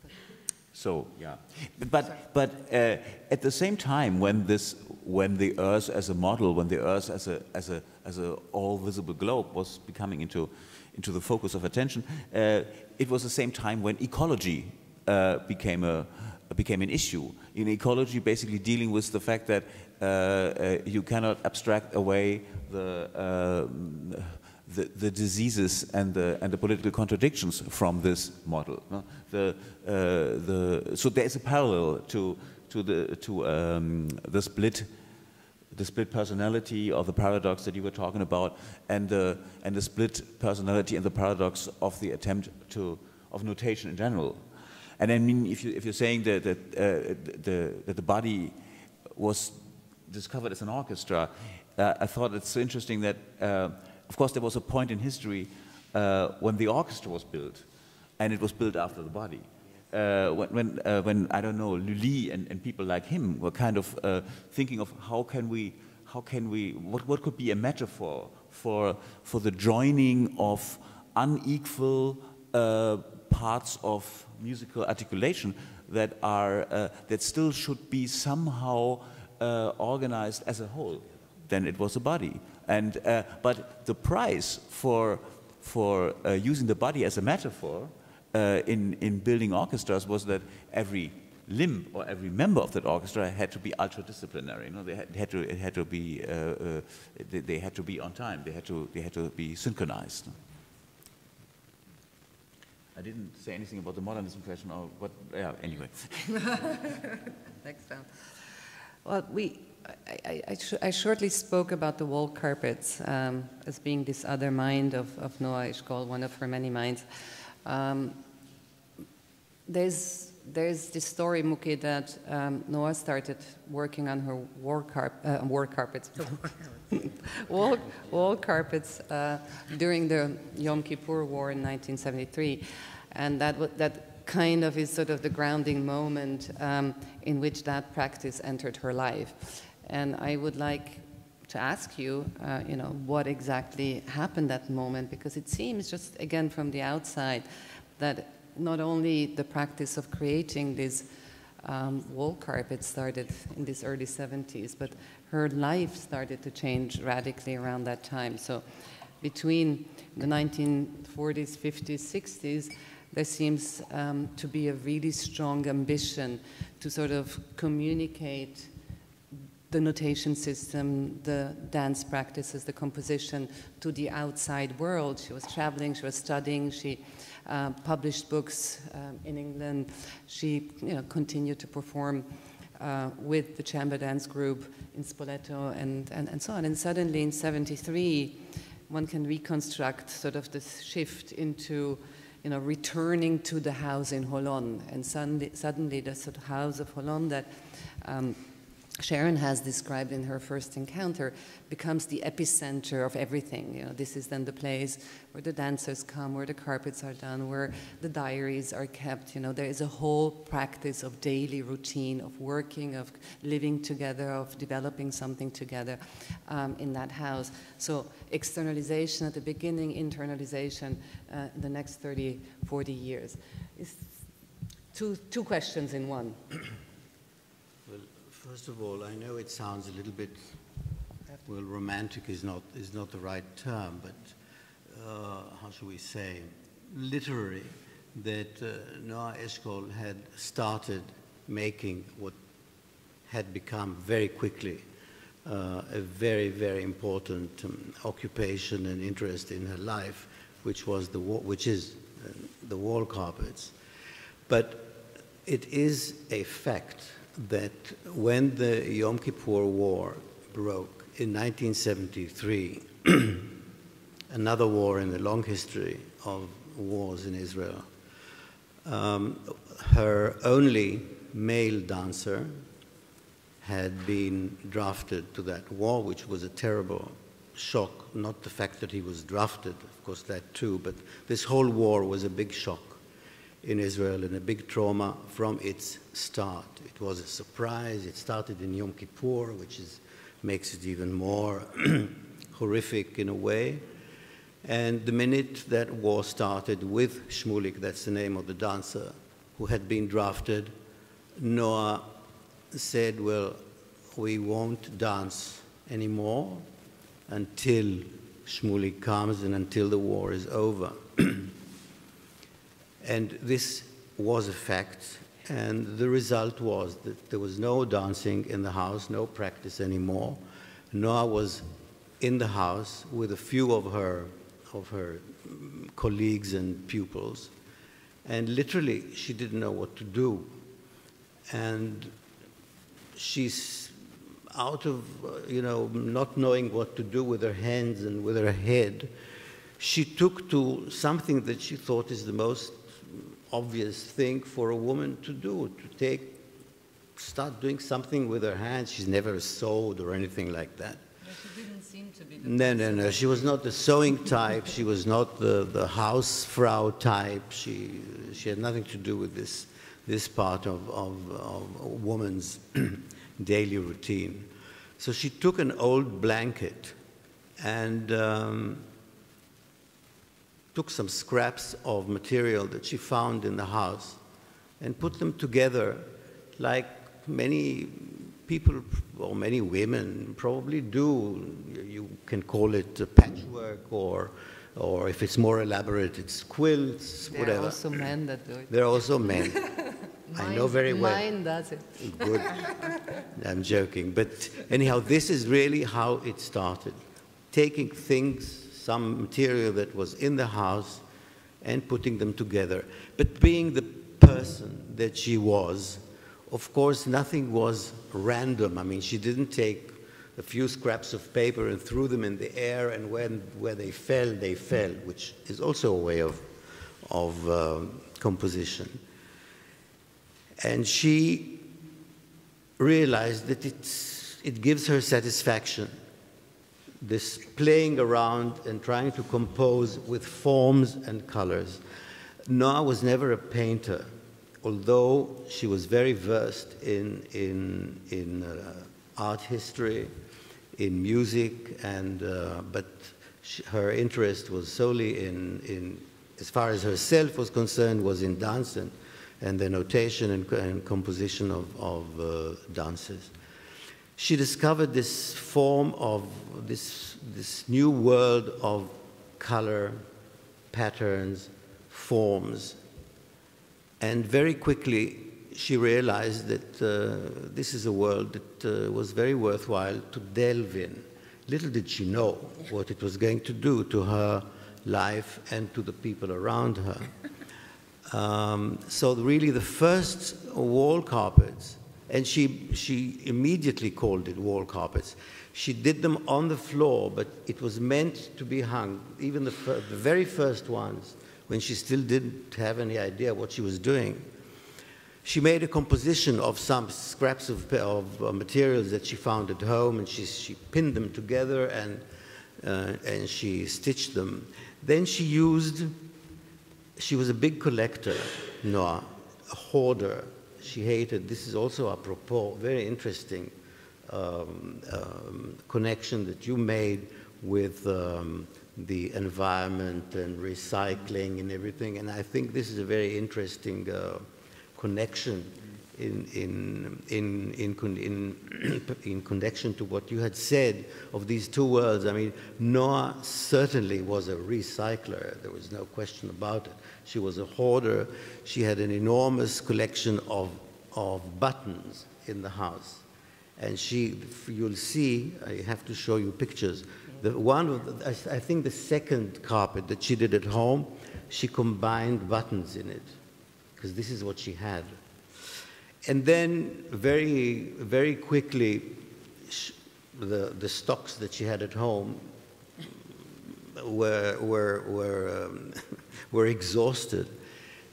So yeah, but at the same time, when the Earth as a model, when the Earth as a all visible globe was becoming into the focus of attention, it was the same time when ecology became an issue. In ecology, basically dealing with the fact that you cannot abstract away the diseases and the political contradictions from this model. No? So there is a parallel to the split personality, or the paradox that you were talking about, and the split personality and the paradox of the attempt of notation in general. And I mean, if you're saying that the body was discovered as an orchestra, I thought it's so interesting that, of course, there was a point in history when the orchestra was built, and it was built after the body. When I don't know, Lully and people like him were kind of thinking of what could be a metaphor for the joining of unequal parts of musical articulation that still should be somehow organized as a whole. Then it was a body, and but the price for using the body as a metaphor in building orchestras was that every limb or every member of that orchestra had to be ultradisciplinary. You know, they had to be on time. They had to be synchronized. I didn't say anything about the modernism question, or what? Yeah. Anyway. Next time. Well, I shortly spoke about the wall carpets as being this other mind of Noa Eshkol, one of her many minds. There's this story, Muki, that Noa started working on her wall carpets during the Yom Kippur War in 1973, and that kind of is sort of the grounding moment in which that practice entered her life. And I would like to ask you, what exactly happened that moment, because it seems just, again, from the outside, that not only the practice of creating these wall carpets started in these early 70s, but her life started to change radically around that time. So between the 1940s, 50s, 60s, there seems to be a really strong ambition to sort of communicate the notation system, the dance practices, the composition to the outside world. She was traveling, she was studying, she published books in England. She continued to perform with the chamber dance group in Spoleto and so on. And suddenly in 73, one can reconstruct sort of this shift into returning to the house in Holon. And suddenly the sort of house of Holon that Sharon has described in her first encounter, becomes the epicenter of everything. You know, this is then the place where the dancers come, where the carpets are done, where the diaries are kept. You know, there is a whole practice of daily routine, of working, of living together, of developing something together in that house. So externalization at the beginning, internalization in the next 30, 40 years. It's two questions in one. First of all, I know it sounds a little bit, well, romantic is not the right term, but how should we say, literary, that Noa Eshkol had started making what had become very quickly a very, very important occupation and interest in her life, which is the wall carpets. But it is a fact that when the Yom Kippur War broke in 1973, another war in the long history of wars in Israel, her only male dancer had been drafted to that war, which was a terrible shock. Not the fact that he was drafted, of course that too, but this whole war was a big shock in Israel and a big trauma from its start. It was a surprise. It started in Yom Kippur, which makes it even more horrific in a way. And the minute that war started with Shmulik, that's the name of the dancer, who had been drafted, Noa said, well, we won't dance anymore until Shmulik comes and until the war is over. And this was a fact, and the result was that there was no dancing in the house, no practice anymore. Noa was in the house with a few of her colleagues and pupils, and literally she didn't know what to do. And she's out of, not knowing what to do with her hands and with her head, she took to something that she thought is the most obvious thing for a woman to do, to start doing something with her hands. She's never sewed or anything like that. She didn't seem to be the No. She was not the sewing type. She was not the Hausfrau type. She had nothing to do with this part of a woman's daily routine. So she took an old blanket and took some scraps of material that she found in the house and put them together like many people or many women probably do. You can call it a patchwork or if it's more elaborate, it's quilts, whatever. There are also men that do it. There are also men. I know very well. Mine does it. Good. I'm joking. But anyhow, this is really how it started. Taking things, some material that was in the house, and putting them together. But being the person that she was, of course, nothing was random. I mean, she didn't take a few scraps of paper and threw them in the air, and where they fell, which is also a way of composition. And she realized that it gives her satisfaction, this playing around and trying to compose with forms and colors. Noa was never a painter, although she was very versed in art history, in music, but her interest was solely in, as far as herself was concerned, was in dance and the notation and composition of dances. She discovered this form of this new world of color, patterns, forms, and very quickly she realized that this is a world that was very worthwhile to delve in. Little did she know what it was going to do to her life and to the people around her. So really the first wall carpets, and she immediately called it wall carpets. She did them on the floor, but it was meant to be hung. Even the very first ones, when she still didn't have any idea what she was doing, she made a composition of some scraps of materials that she found at home, and she pinned them together and she stitched them. Then she was a big collector, Noa, a hoarder. She hated, this is also apropos, very interesting connection that you made with the environment and recycling and everything. And I think this is a very interesting connection in connection to what you had said of these two worlds. I mean, Noa certainly was a recycler. There was no question about it. She was a hoarder. She had an enormous collection of buttons in the house. And you'll see, I have to show you pictures. I think the second carpet that she did at home, she combined buttons in it, because this is what she had. And then very, very quickly, the stocks that she had at home were exhausted.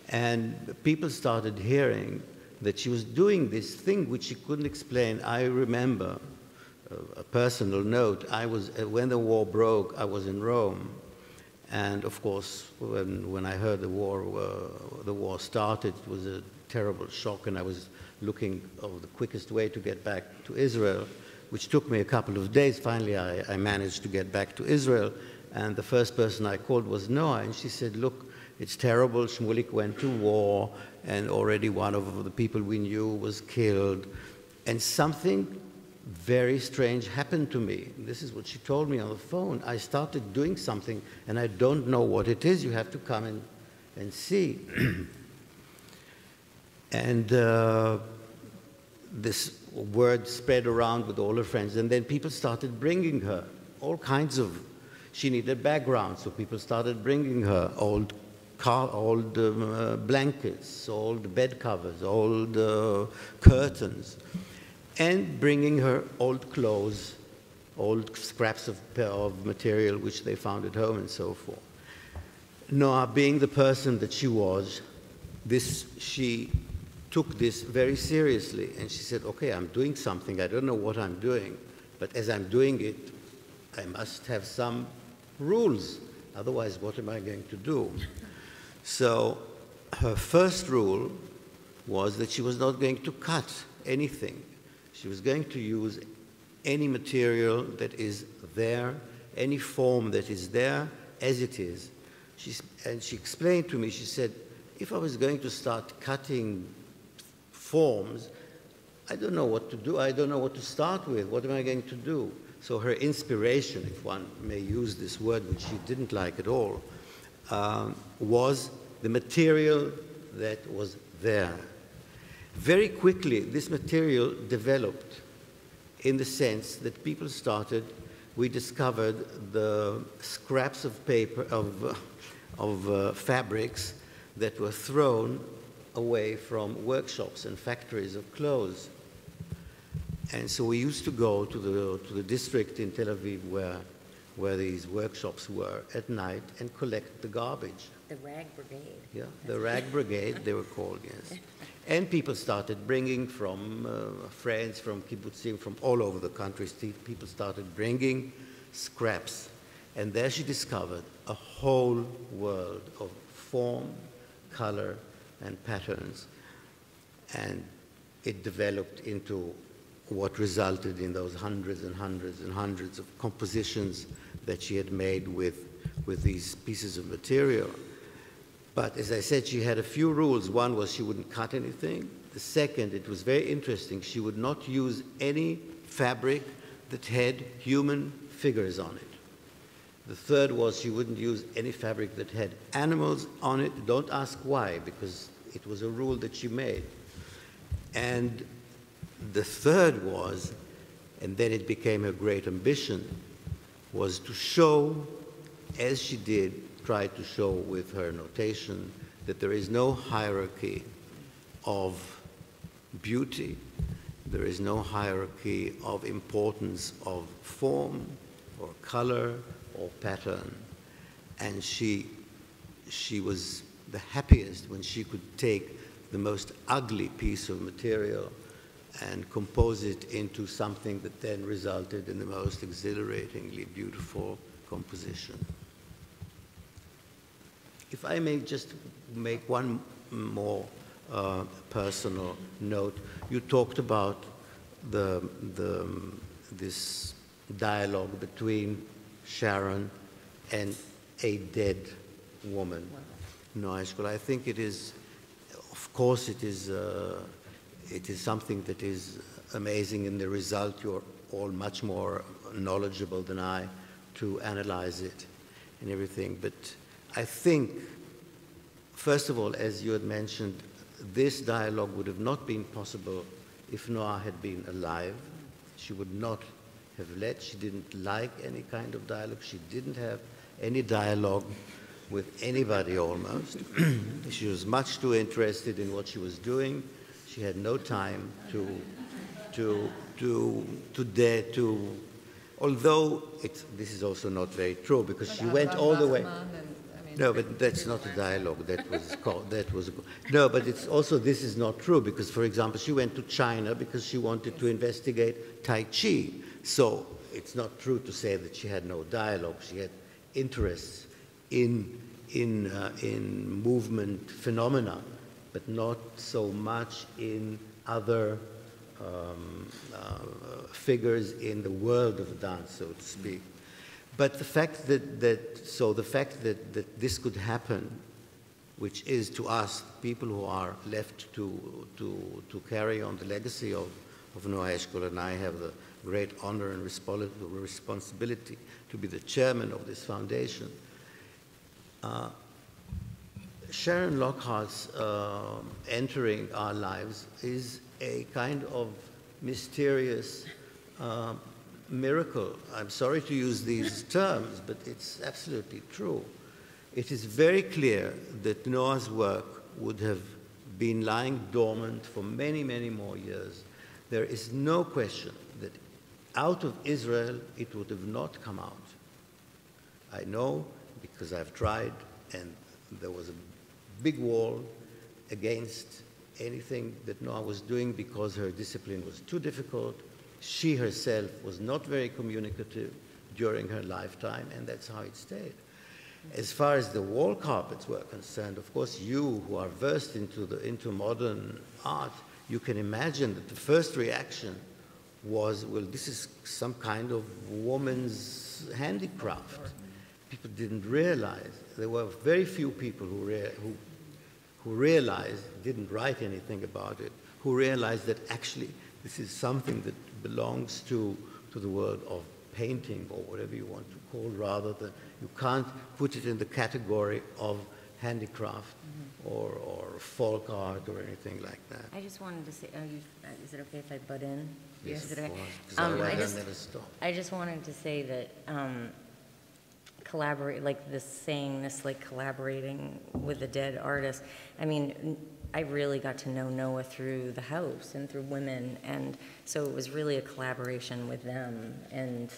And people started hearing that she was doing this thing which she couldn't explain. I remember a personal note. When the war broke, I was in Rome. And of course, when I heard the war started, it was a terrible shock, and I was looking of the quickest way to get back to Israel, which took me a couple of days. Finally, I managed to get back to Israel, and the first person I called was Noa, and she said, look, it's terrible, Shmulik went to war, and already one of the people we knew was killed, and something very strange happened to me. This is what she told me on the phone. I started doing something, and I don't know what it is. You have to come and see. And this word spread around with all her friends, and then people started bringing her all kinds of, she needed background, so people started bringing her old blankets, old bed covers, old curtains, and bringing her old clothes, old scraps of material which they found at home and so forth. Noa, being the person that she was, she took this very seriously, and she said, okay, I'm doing something, I don't know what I'm doing, but as I'm doing it, I must have some rules, otherwise what am I going to do? So her first rule was that she was not going to cut anything. She was going to use any material that is there, any form that is there, as it is. And she explained to me, she said, if I was going to start cutting forms, I don't know what to do. I don't know what to start with. What am I going to do? So her inspiration, if one may use this word, which she didn't like at all, was the material that was there. Very quickly, this material developed in the sense that people we discovered the scraps of paper, of fabrics that were thrown away from workshops and factories of clothes. And so we used to go to the district in Tel Aviv where these workshops were at night and collect the garbage. The rag brigade. Yeah, the rag brigade, they were called, yes. And people started bringing from friends, from kibbutzim, from all over the country, people started bringing scraps. And there she discovered a whole world of form, color, and patterns. And it developed into what resulted in those hundreds and hundreds and hundreds of compositions that she had made with these pieces of material. But as I said, she had a few rules. One was she wouldn't cut anything. The second, it was very interesting, she would not use any fabric that had human figures on it. The third was she wouldn't use any fabric that had animals on it. Don't ask why, because it was a rule that she made. And the third was, and then it became her great ambition, was to show, as she did, try to show with her notation, that there is no hierarchy of beauty, there is no hierarchy of importance of form or color or pattern. And she was the happiest when she could take the most ugly piece of material and compose it into something that then resulted in the most exhilaratingly beautiful composition. If I may just make one more personal note, you talked about this dialogue between Sharon and a dead woman, Noa Eshkol. I think it is, of course, it is something that is amazing in the result. You're all much more knowledgeable than I to analyze it and everything. But I think, first of all, as you had mentioned, this dialogue would have not been possible if Noa had been alive. She would not have led. She didn't like any kind of dialogue. She didn't have any dialogue with anybody almost. She was much too interested in what she was doing. She had no time to dare to, although this is also not very true, because she went all the way. No, but that's not a dialogue. No, but it's also, this is not true, because, for example, she went to China because she wanted to investigate Tai Chi. So it's not true to say that she had no dialogue. She had interests in movement phenomena, but not so much in other figures in the world of dance, so to speak. But the fact that this could happen, which is to us, people who are left to carry on the legacy of Noa Eshkol, and I have the great honor and responsibility to be the chairman of this foundation. Sharon Lockhart's entering our lives is a kind of mysterious miracle. I'm sorry to use these terms, but it's absolutely true. It is very clear that Noah's work would have been lying dormant for many, many more years. There is no question that out of Israel it would have not come out. I know because I've tried, and there was a big wall against anything that Noa was doing because her discipline was too difficult. She herself was not very communicative during her lifetime, and that's how it stayed. As far as the wall carpets were concerned, of course, you who are versed into modern art, you can imagine that the first reaction was, well, this is some kind of woman's handicraft. People didn't realize. There were very few people who realized, didn't write anything about it, who realized that actually this is something that belongs to the world of painting, or whatever you want to call, rather than, you can't put it in the category of handicraft or folk art or anything like that. I just wanted to say, is it okay if I butt in? Yes, Is it of okay? course, 'cause otherwise I'll never stop. I just wanted to say that collaborate, like this saying, this like collaborating with a dead artist. I mean, I really got to know Noa through the house and through women, and so it was really a collaboration with them. And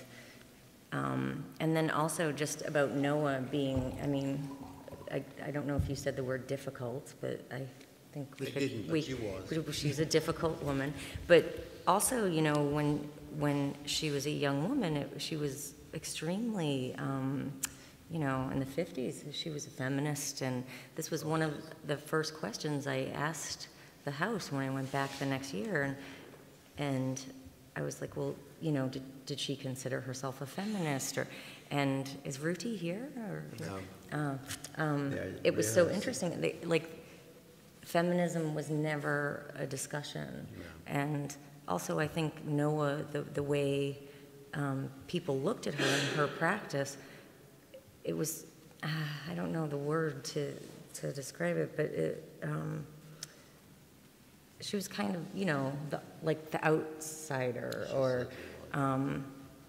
then also just about Noa being, I mean, I don't know if you said the word difficult, but I think she's a difficult woman. But also, you know, when she was a young woman, she was extremely, you know, in the 50s, she was a feminist, and this was one of the first questions I asked the house when I went back the next year, and I was like, well, you know, did she consider herself a feminist, and is Ruti here? Or, no. It was so interesting. Like, feminism was never a discussion, and also I think Noa, the way people looked at her and her practice, it was, I don't know the word to describe it, but she was kind of, you know, like the outsider, or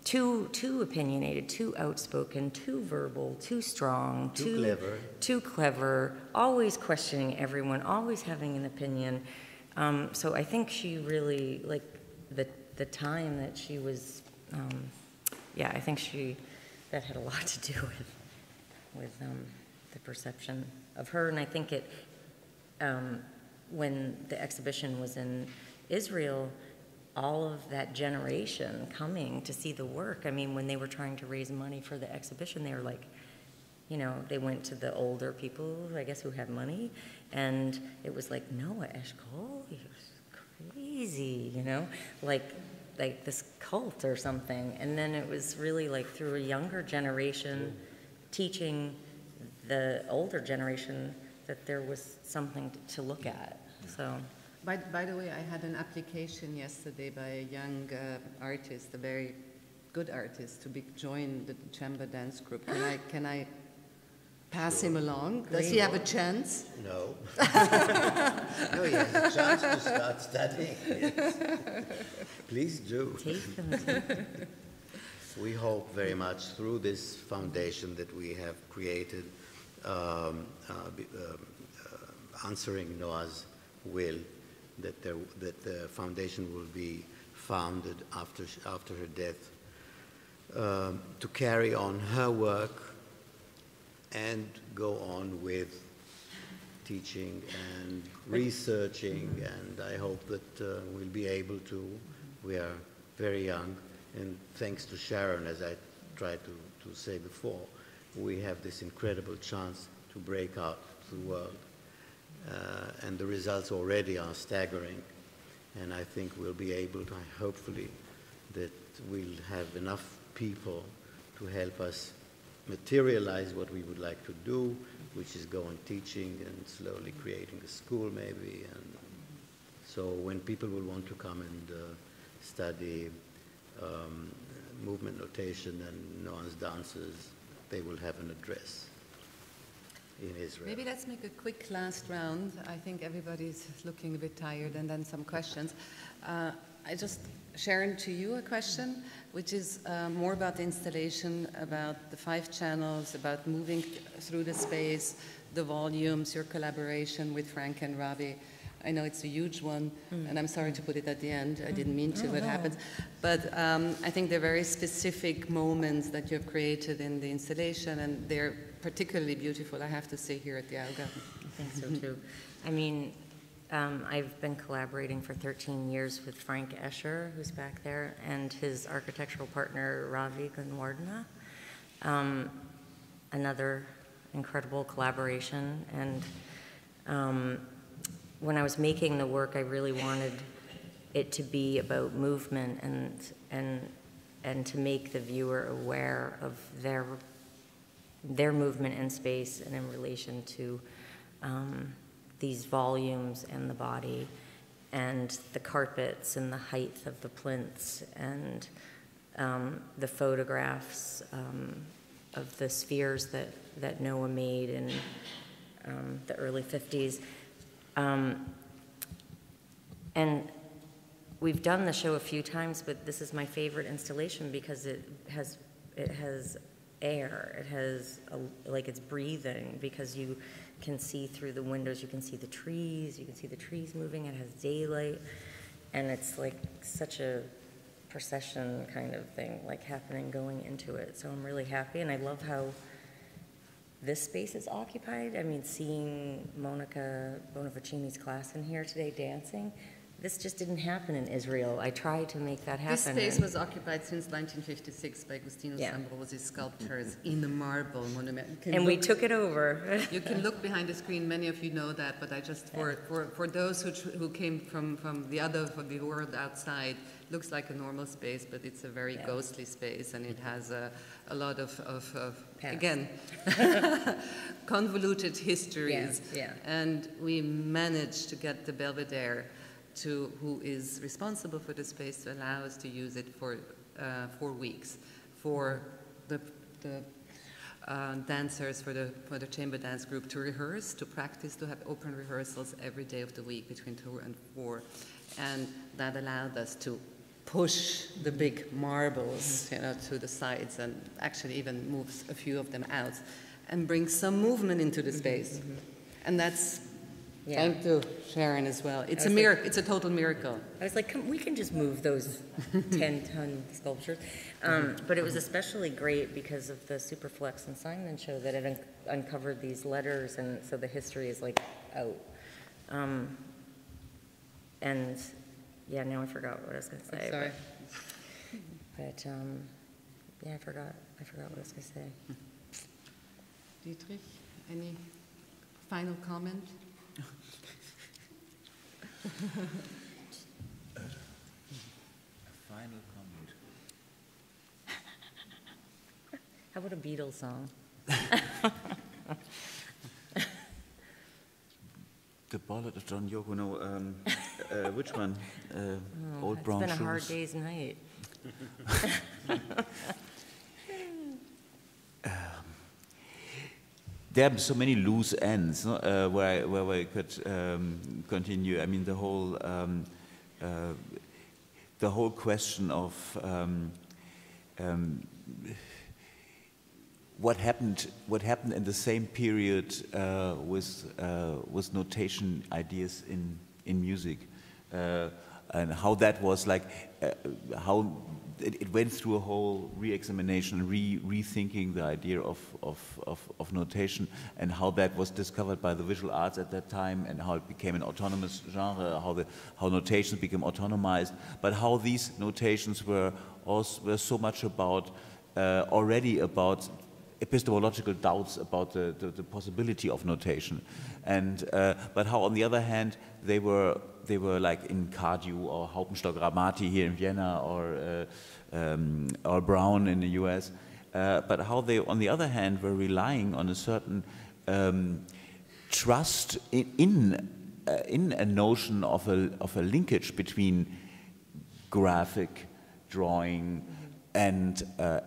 too opinionated, too outspoken, too verbal, too strong, too clever, always questioning everyone, always having an opinion. So I think she really, like, the time that she was, yeah, I think that had a lot to do with the perception of her, and I think when the exhibition was in Israel, all of that generation coming to see the work. I mean, when they were trying to raise money for the exhibition, they were like, you know, they went to the older people, I guess, who had money, and it was like, Noa Eshkol, he was crazy, you know, like this cult or something. And then it was really like through a younger generation teaching the older generation that there was something to look at. So. By the way, I had an application yesterday by a young artist, a very good artist, to join the chamber dance group. Can I pass him along? Does he have a chance? No. No, he has a chance to start studying. Yes. Please do. Take them. We hope very much through this foundation that we have created, answering Noa's will, that the foundation will be founded after her death, to carry on her work and go on with teaching and researching, and I hope that we'll be able to. We are very young, and thanks to Sharon, as I tried to say before, we have this incredible chance to break out to the world. And the results already are staggering, and I think we'll be able to, hopefully, that we'll have enough people to help us materialize what we would like to do, which is go on teaching and slowly creating a school maybe. And so when people will want to come and study movement notation and Noa's dances, they will have an address in Israel. Maybe let's make a quick last round. I think everybody's looking a bit tired, and then some questions. Sharon, to you a question, which is more about the installation, about the 5 channels, about moving through the space, the volumes, your collaboration with Frank and Ravi. I know it's a huge one, and I'm sorry to put it at the end. I didn't mean to, but it happens. But I think they're very specific moments that you've created in the installation, and they're particularly beautiful, I have to say, here at the Augarten. I think so, too. I mean, I've been collaborating for 13 years with Frank Escher, who's back there, and his architectural partner, Ravi Gunwardena. Another incredible collaboration. And when I was making the work, I really wanted it to be about movement and to make the viewer aware of their movement in space and in relation to these volumes and the body and the carpets and the height of the plinths and the photographs of the spheres that Noa made in the early 50s. And we've done the show a few times, but this is my favorite installation because it has air. It has like it's breathing, because you can see through the windows. You can see the trees. You can see the trees moving. It has daylight, and it's like such a procession kind of thing, like happening going into it. So I'm really happy, and I love how this space is occupied. I mean, seeing Monica Bonavicini's class in here today dancing, this just didn't happen in Israel. I tried to make that happen. This space was occupied since 1956 by Agustinus Ambrosi sculptors in the marble monument. And we took it over. You can look behind the screen. Many of you know that, but I just, for those who came from the world outside, looks like a normal space, but it's a very ghostly space, and it has a lot of again, convoluted histories. And we managed to get the Belvedere, who is responsible for the space, to allow us to use it for 4 weeks for the dancers, for the chamber dance group to rehearse, to practice, to have open rehearsals every day of the week between 2 and 4, and that allowed us to push the big marbles, to the sides, and actually even move a few of them out, and bring some movement into the space, and that's. Thank you, Sharon, as well. It's a miracle. It's a total miracle. I was like, we can just move those 10-ton sculptures. But it was especially great because of the Superflex and Zyman show that it uncovered these letters, and so the history is like out. And yeah, now I forgot what I was going to say. Sorry. But yeah, I forgot what I was going to say. Diedrich, any final comment? Final comment. How about a Beatles song? The Ballad of John Yoko. No, which one? Old Brown Shoes. It's been a hard day's night. There are so many loose ends, no? where I could continue. I mean, the whole question of what happened in the same period with notation ideas in music, and how that was like, how it went through a whole re-examination, rethinking the idea of notation, and how that was discovered by the visual arts at that time, and how it became an autonomous genre, how notations became autonomized, but how these notations were so much about already about epistemological doubts about the possibility of notation, and but how on the other hand they were like in Cardew or Haupenstock-Ramati here in Vienna, or Brown in the US, but how they on the other hand were relying on a certain trust in a notion of a linkage between graphic drawing and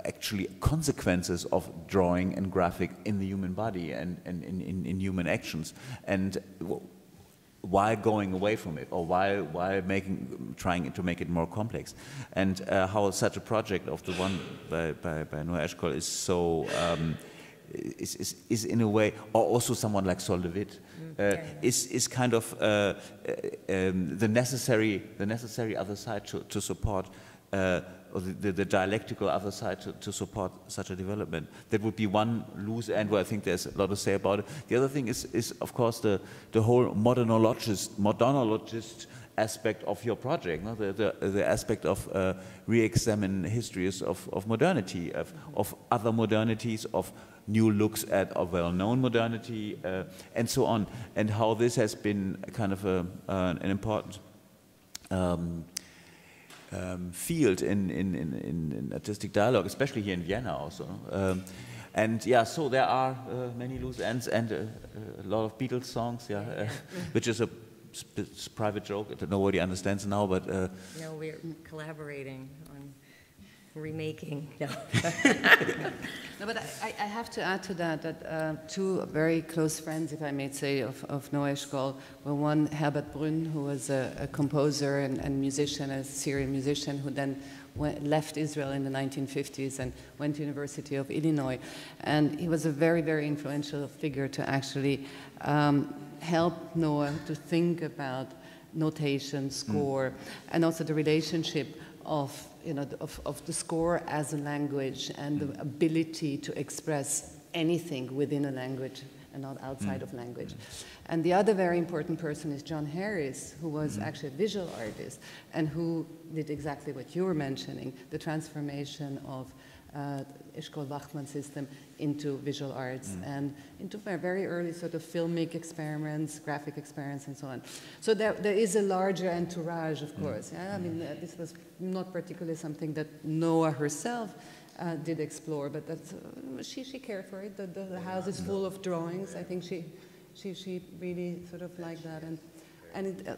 actually consequences of drawing and graphic in the human body and in human actions, and while going away from it, or while trying to make it more complex, and how such a project of the one by Noa Eshkol is so is in a way, or also someone like Sol de Witt is kind of the necessary other side to support. Or the dialectical other side to support such a development. That would be one loose end where I think there's a lot to say about it. The other thing is of course the whole modernologist aspect of your project, no? The aspect of re-examine histories of modernity, of other modernities, of new looks at a well-known modernity, and so on, and how this has been kind of an important field in artistic dialogue, especially here in Vienna also. And yeah, so there are many loose ends and a lot of Beatles songs, which is a private joke that nobody understands now, but... no, we're collaborating on remaking. No. No, but I have to add to that two very close friends, if I may say, of Noa Eshkol were one, Herbert Brünn, who was a composer and musician, a Syrian musician, who then left Israel in the 1950s and went to University of Illinois. And he was a very, very influential figure to actually help Noa to think about notation, score, and also the relationship of the score as a language and the ability to express anything within a language and not outside of language. And the other very important person is John Harris, who was actually a visual artist and who did exactly what you were mentioning, the transformation of Eshkol-Wachmann system into visual arts and into very early sort of filmic experiments, graphic experiments, and so on. So there is a larger entourage, of course. Yeah? I mean, this was not particularly something that Noa herself did explore, but that's, she cared for it. The house is full of drawings. I think she really sort of liked that.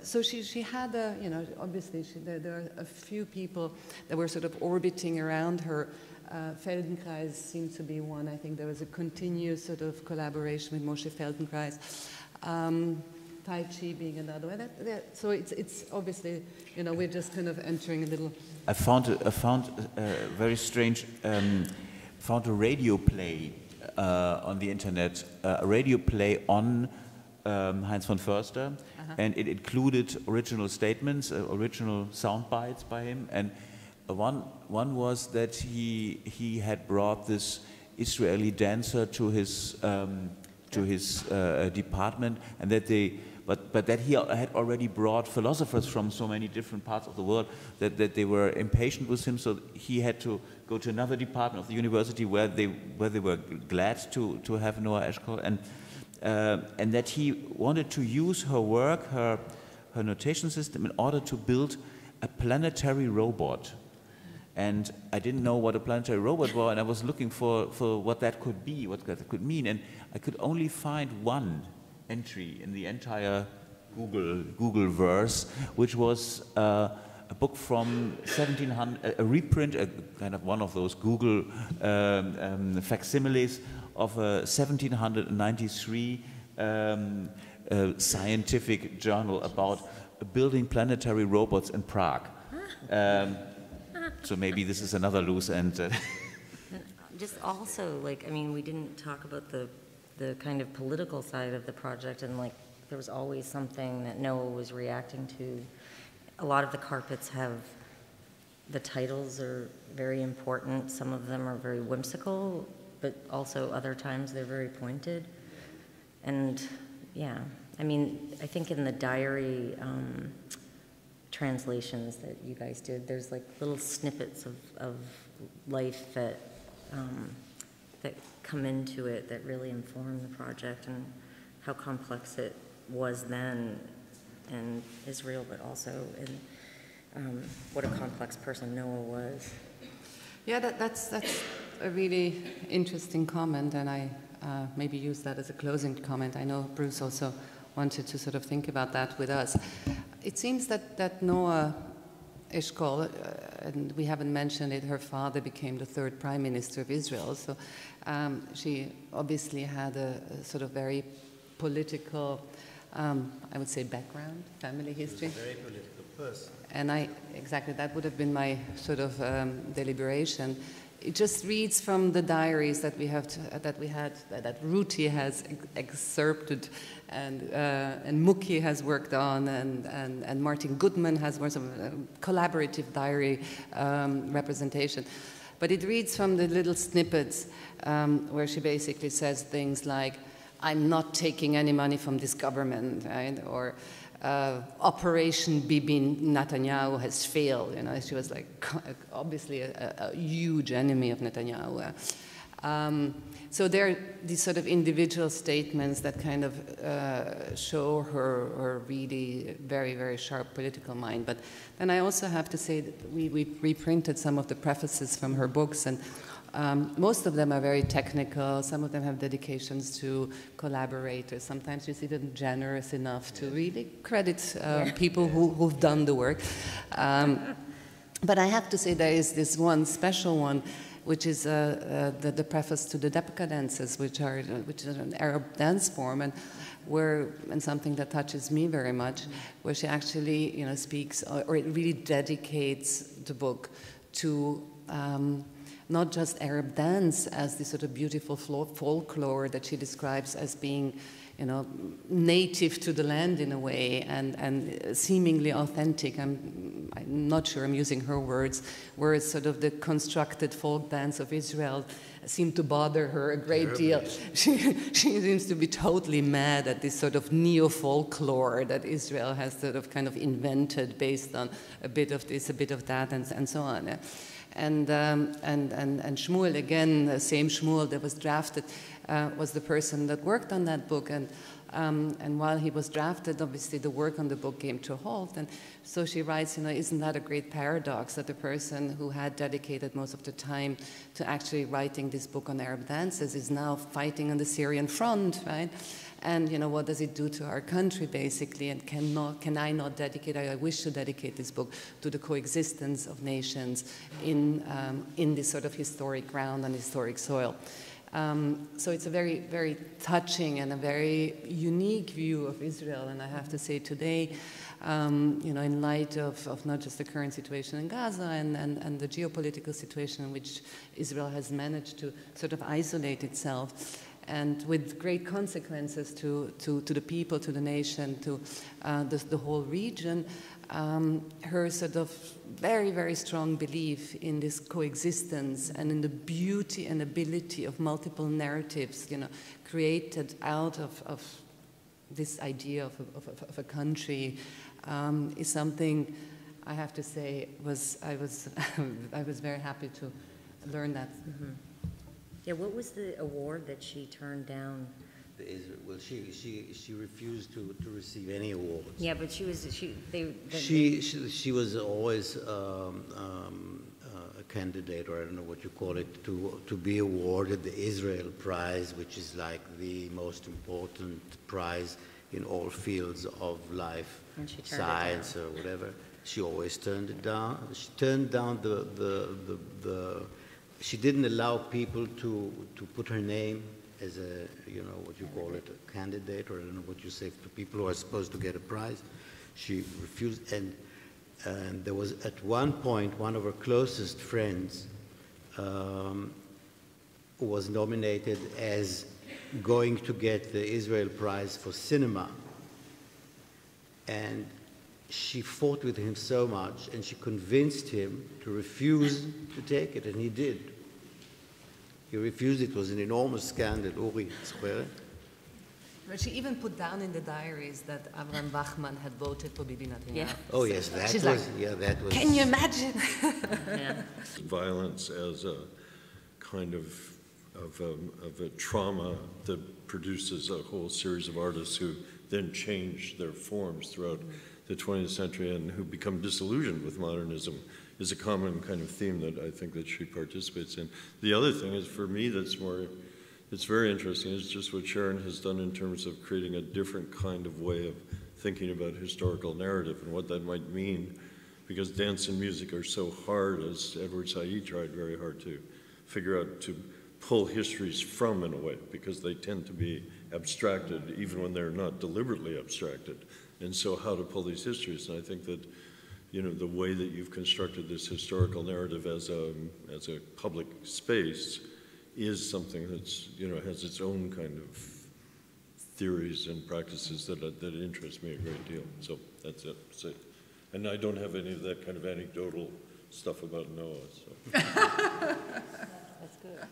So she had a, obviously there are a few people that were sort of orbiting around her. Feldenkrais seemed to be one. I think there was a continuous sort of collaboration with Moshe Feldenkrais. Tai Chi being another one. So it's obviously, we're just kind of entering a little. I found very strange. Found a radio play on the internet. A radio play on Heinz von Förster, and it included original statements, original sound bites by him, and one was that he had brought this Israeli dancer to his department, and that they but that he had already brought philosophers from so many different parts of the world that they were impatient with him, so he had to go to another department of the university where they were glad to have Noa Eshkol, and that he wanted to use her work, her notation system, in order to build a planetary robot. And I didn't know what a planetary robot was, and I was looking for what that could be, what that could mean, and I could only find one entry in the entire Google verse, which was a book from 1700, a reprint, a kind of one of those Google facsimiles of a 1793 scientific journal about building planetary robots in Prague. So maybe this is another loose end. Just also, like, I mean, we didn't talk about the kind of political side of the project, and like, there was always something that Noa was reacting to. A lot of the carpets have, the titles are very important. Some of them are very whimsical, but also other times they're very pointed. And yeah, I mean, I think in the diary translations that you guys did, there's like little snippets of life that that come into it that really inform the project, and how complex it was then in Israel, but also in what a complex person Noa was. Yeah, that's a really interesting comment, and I maybe use that as a closing comment. I know Bruce also wanted to sort of think about that with us. It seems that Noa Eshkol, and we haven't mentioned it, her father became the third prime minister of Israel, so she obviously had a sort of very political, I would say, background, family history. She was a very political person. And exactly, that would have been my sort of deliberation. It just reads from the diaries that we have, that Ruti has excerpted, and Muki has worked on, and Martin Goodman has more some collaborative diary representation. But it reads from the little snippets where she basically says things like, "I'm not taking any money from this government," right? Or Operation Bibi Netanyahu has failed. You know, she was like obviously a huge enemy of Netanyahu. So there are these sort of individual statements that kind of show her really very, very sharp political mind. But then I also have to say that we reprinted some of the prefaces from her books, and most of them are very technical. Some of them have dedications to collaborators. Sometimes you see them generous enough to really credit people who've done the work. But I have to say there is this one special one, which is the preface to the Debka dances, which is an Arab dance form, and something that touches me very much, where she actually speaks, or it really dedicates the book to not just Arab dance as this sort of beautiful folklore that she describes as being, native to the land in a way, and seemingly authentic. I'm not sure I'm using her words, whereas sort of the constructed folk dance of Israel seemed to bother her a great deal. She seems to be totally mad at this sort of neo-folklore that Israel has sort of kind of invented based on a bit of this, a bit of that, and so on. Yeah. And Shmuel, again, the same Shmuel that was drafted, was the person that worked on that book. And while he was drafted, obviously the work on the book came to a halt. And so she writes, isn't that a great paradox that the person who had dedicated most of the time to actually writing this book on Arab dances is now fighting on the Syrian front, right? And what does it do to our country, basically? And can I not dedicate? I wish to dedicate this book to the coexistence of nations in this sort of historic ground and historic soil. So it's a very, very touching and a very unique view of Israel. And I have to say today, in light of not just the current situation in Gaza and the geopolitical situation in which Israel has managed to sort of isolate itself, and with great consequences to the people, to the nation, to the whole region, her sort of very, very strong belief in this coexistence and in the beauty and ability of multiple narratives, created out of this idea of a country is something I have to say I was very happy to learn that. Mm-hmm. Yeah, what was the award that she turned down? Well, she refused to receive any awards. Yeah, but she was she was always a candidate, or I don't know what you call it, to be awarded the Israel Prize, which is like the most important prize in all fields of life, science or whatever. She always turned it down. She turned down she didn't allow people to put her name as a, what you call it, a candidate, or I don't know what you say to people who are supposed to get a prize. She refused, and there was at one point one of her closest friends was nominated as going to get the Israel Prize for cinema, and she fought with him so much, and she convinced him to refuse to take it, and he did. He refused. It was an enormous scandal. Uri, But she even put down in the diaries that Avraham Bachman had voted for Bibi Netanyahu. Yeah. Oh yes, that was. Can you imagine? yeah. Violence as a kind of a trauma that produces a whole series of artists who then change their forms throughout the 20th century and who become disillusioned with modernism is a common kind of theme that I think that she participates in. The other thing is, for me, it's very interesting. It's just what Sharon has done in terms of creating a different kind of way of thinking about historical narrative and what that might mean, because dance and music are so hard, as Edward Said tried very hard to figure out, to pull histories from in a way, because they tend to be abstracted even when they're not deliberately abstracted. And so how to pull these histories, and I think that the way that you've constructed this historical narrative as a public space is something that's, has its own kind of theories and practices that interest me a great deal. So that's it. And I don't have any of that kind of anecdotal stuff about Noah. So. That's good.